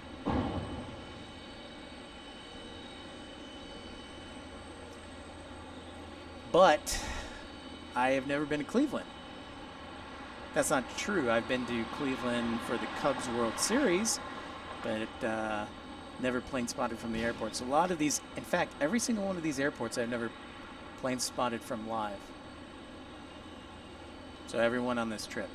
But I have never been to Cleveland. That's not true. I've been to Cleveland for the Cubs World Series, but never plane spotted from the airport. So a lot of these, in fact, every single one of these airports I've never plane spotted from live. So everyone on this trip.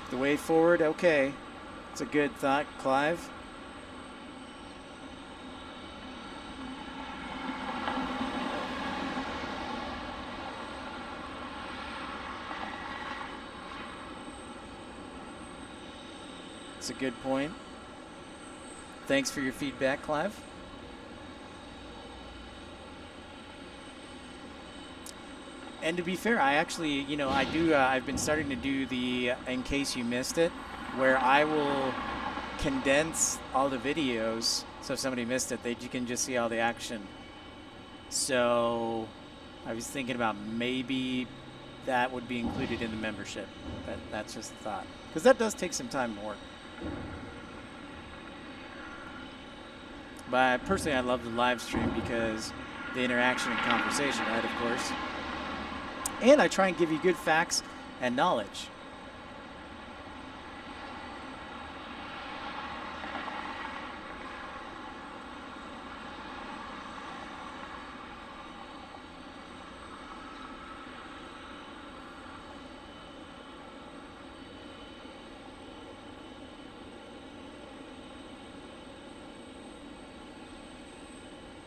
The way forward, okay. It's a good thought, Clive. It's a good point. Thanks for your feedback, Clive. And to be fair, I actually, you know, I've been starting to do the, in case you missed it, where I will condense all the videos, so if somebody missed it, you can just see all the action. So I was thinking about maybe that would be included in the membership, but that's just a thought, because that does take some time to work. But personally, I love the live stream because the interaction and conversation, right, of course. And I try and give you good facts and knowledge.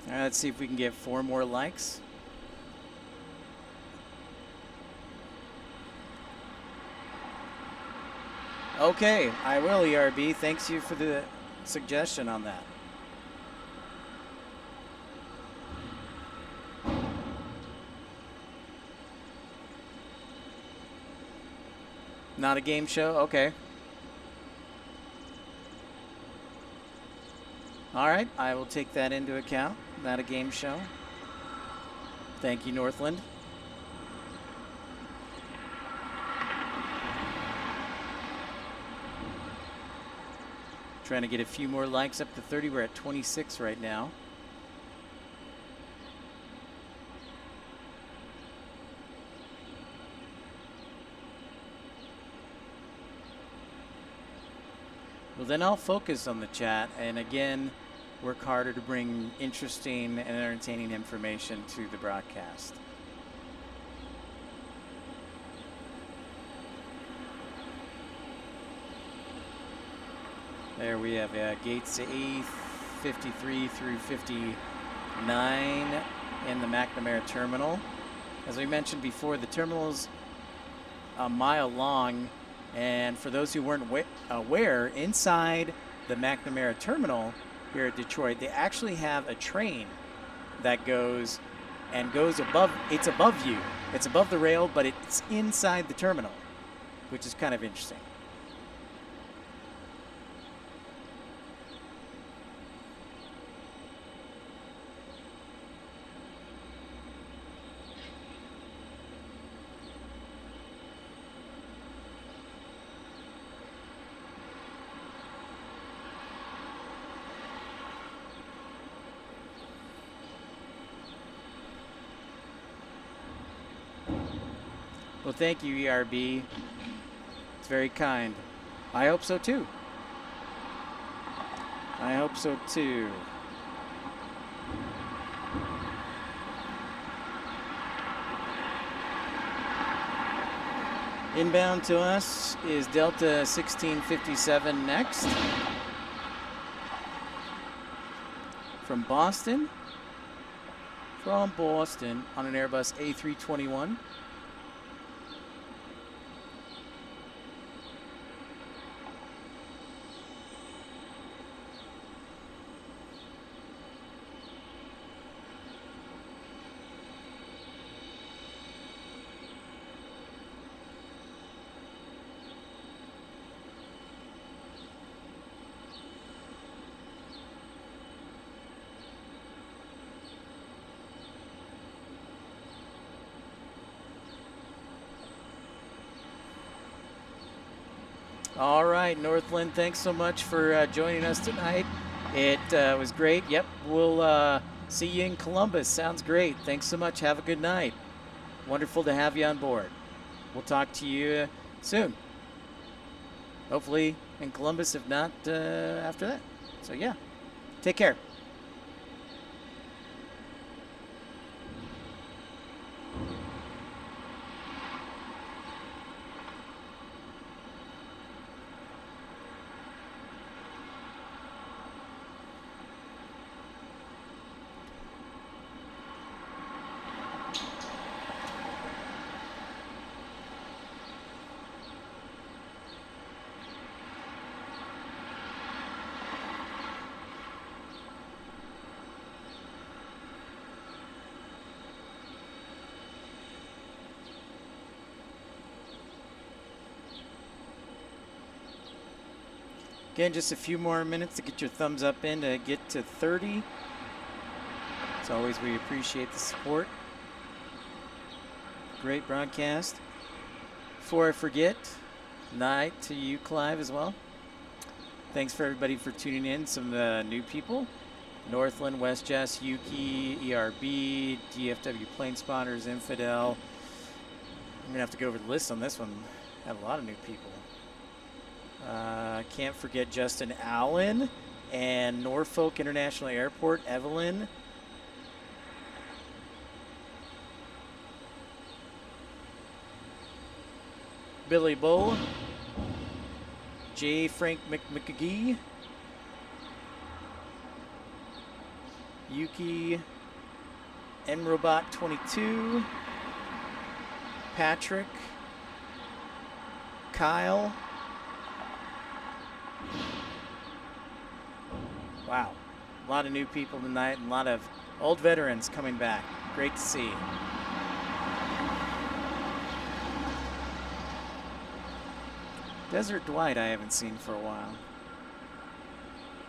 All right, let's see if we can get 4 more likes. Okay, I will, ERB. Thanks you for the suggestion on that. Not a game show? Okay. All right, I will take that into account. Not a game show. Thank you, Northland. Trying to get a few more likes up to 30. We're at 26 right now. Well, then I'll focus on the chat and again work harder to bring interesting and entertaining information to the broadcast. There we have gates A53 through 59 in the McNamara terminal. As we mentioned before, the terminal is a mile long, and for those who weren't aware, inside the McNamara terminal here at Detroit, they actually have a train that goes above, it's above you. It's above the rail, but it's inside the terminal, which is kind of interesting. Well, thank you, ERB. It's very kind. I hope so, too. I hope so, too. Inbound to us is Delta 1657 next. From Boston. From Boston on an Airbus A321. All right, Northland, thanks so much for joining us tonight. It was great. Yep, we'll see you in Columbus. Sounds great. Thanks so much. Have a good night. Wonderful to have you on board. We'll talk to you soon. Hopefully in Columbus, if not after that. So, yeah, take care. Again, just a few more minutes to get your thumbs up in to get to 30. As always, we appreciate the support. Great broadcast. Before I forget, night to you, Clive, as well. Thanks for everybody for tuning in. Some new people. Northland, WestJess, Yuki, ERB, DFW Planespotters, Infidel, I'm gonna have to go over the list on this one. Have a lot of new people. Can't forget Justin Allen and Norfolk International Airport, Evelyn. Billy Bull. J. Frank McGee. Yuki Nrobot 22. Patrick. Kyle. Wow. A lot of new people tonight and a lot of old veterans coming back. Great to see. Desert Dwight I haven't seen for a while.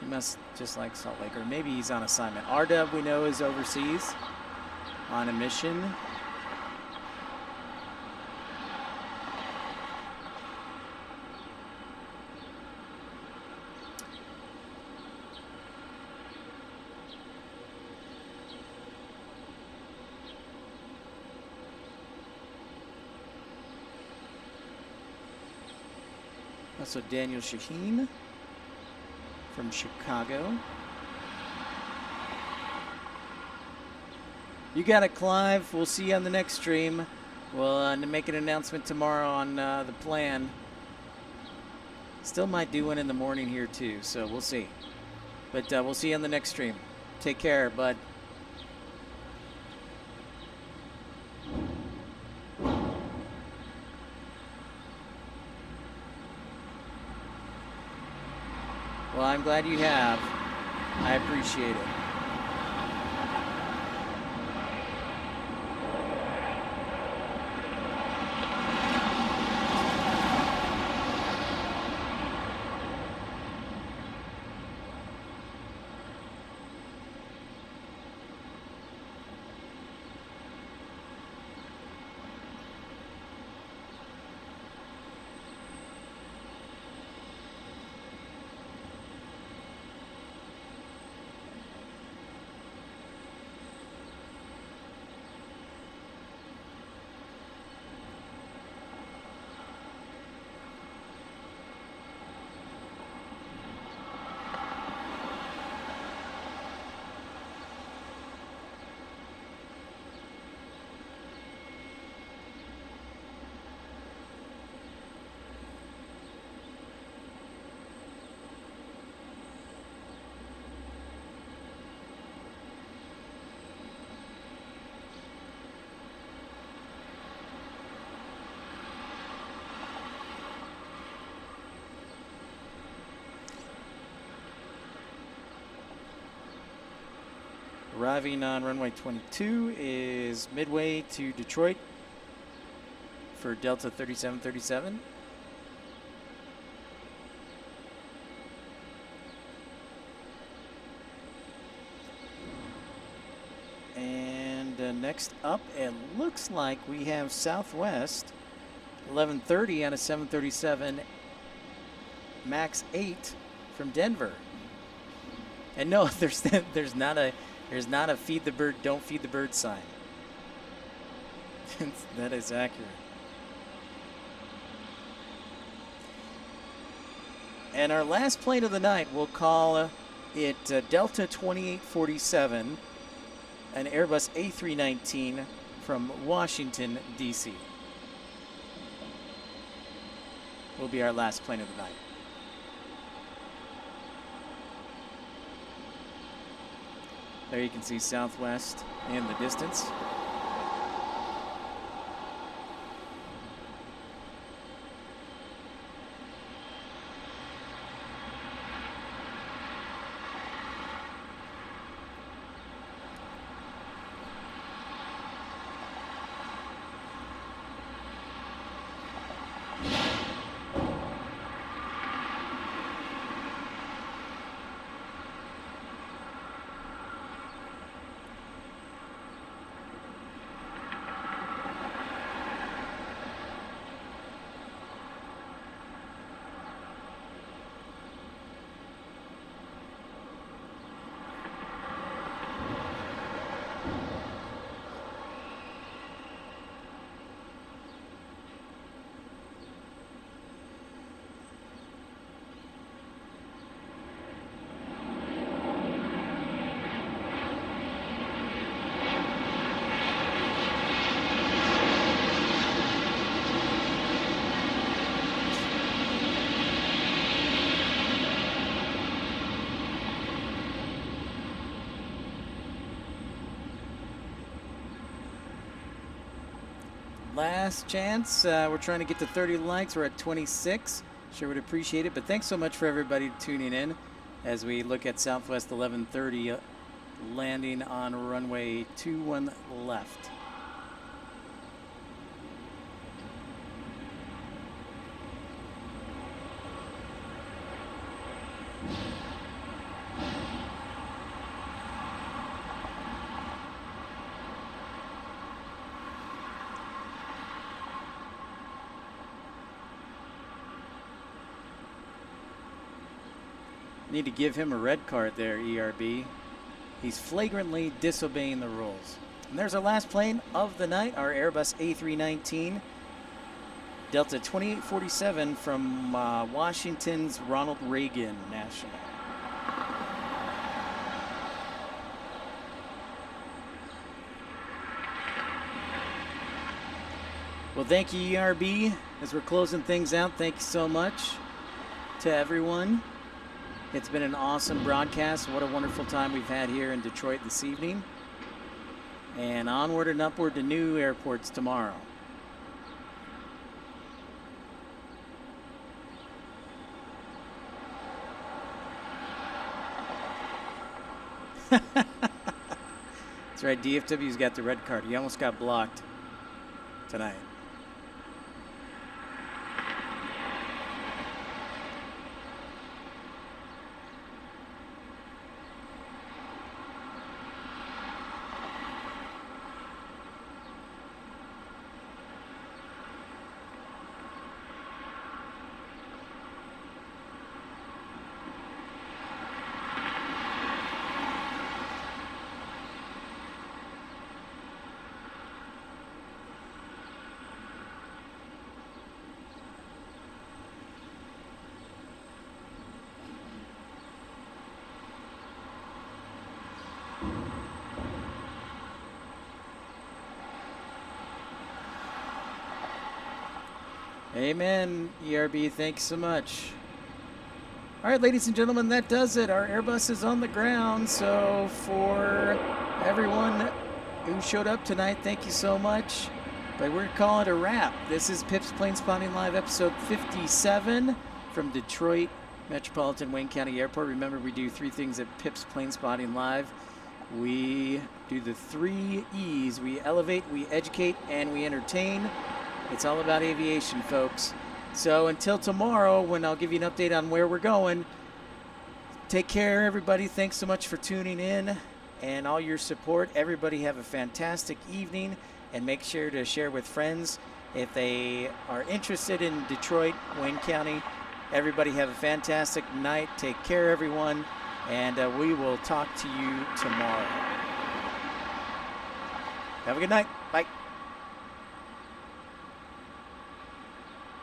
He must just like Salt Lake, or maybe he's on assignment. R-Dub we know is overseas on a mission. Also Daniel Shaheen from Chicago. You got it, Clive. We'll see you on the next stream. We'll make an announcement tomorrow on the plan. Still might do one in the morning here too, so we'll see. But we'll see you on the next stream. Take care, bud. Well, I'm glad you have. I appreciate it. Arriving on runway 22 is Midway to Detroit for Delta 3737. And next up, it looks like we have Southwest 11:30 on a 737 MAX 8 from Denver. And no, there's not a feed the bird, don't feed the bird sign. That is accurate. And our last plane of the night, we'll call it Delta 2847, an Airbus A319 from Washington, D.C. Will be our last plane of the night. There you can see Southwest in the distance. Last chance. We're trying to get to 30 likes. We're at 26. Sure would appreciate it. But thanks so much for everybody tuning in as we look at Southwest 1130 landing on runway 21 left. Need to give him a red card there, ERB. He's flagrantly disobeying the rules. And there's our last plane of the night, our Airbus A319, Delta 2847 from Washington's Ronald Reagan National. Well, thank you, ERB. As we're closing things out, thank you so much to everyone. It's been an awesome broadcast. What a wonderful time we've had here in Detroit this evening. And onward and upward to new airports tomorrow. That's right, DFW's got the red card. He almost got blocked tonight. Amen, ERB. Thanks so much. All right, ladies and gentlemen, that does it. Our Airbus is on the ground. So for everyone who showed up tonight, thank you so much. But we're calling it a wrap. This is Pip's Planespotting Live, episode 57 from Detroit Metropolitan Wayne County Airport. Remember, we do three things at Pip's Planespotting Live. We do the 3 E's. We elevate, we educate, and we entertain. It's all about aviation, folks. So until tomorrow, when I'll give you an update on where we're going, take care, everybody. Thanks so much for tuning in and all your support. Everybody have a fantastic evening, and make sure to share with friends if they are interested in Detroit, Wayne County. Everybody have a fantastic night. Take care, everyone, and we will talk to you tomorrow. Have a good night. Bye.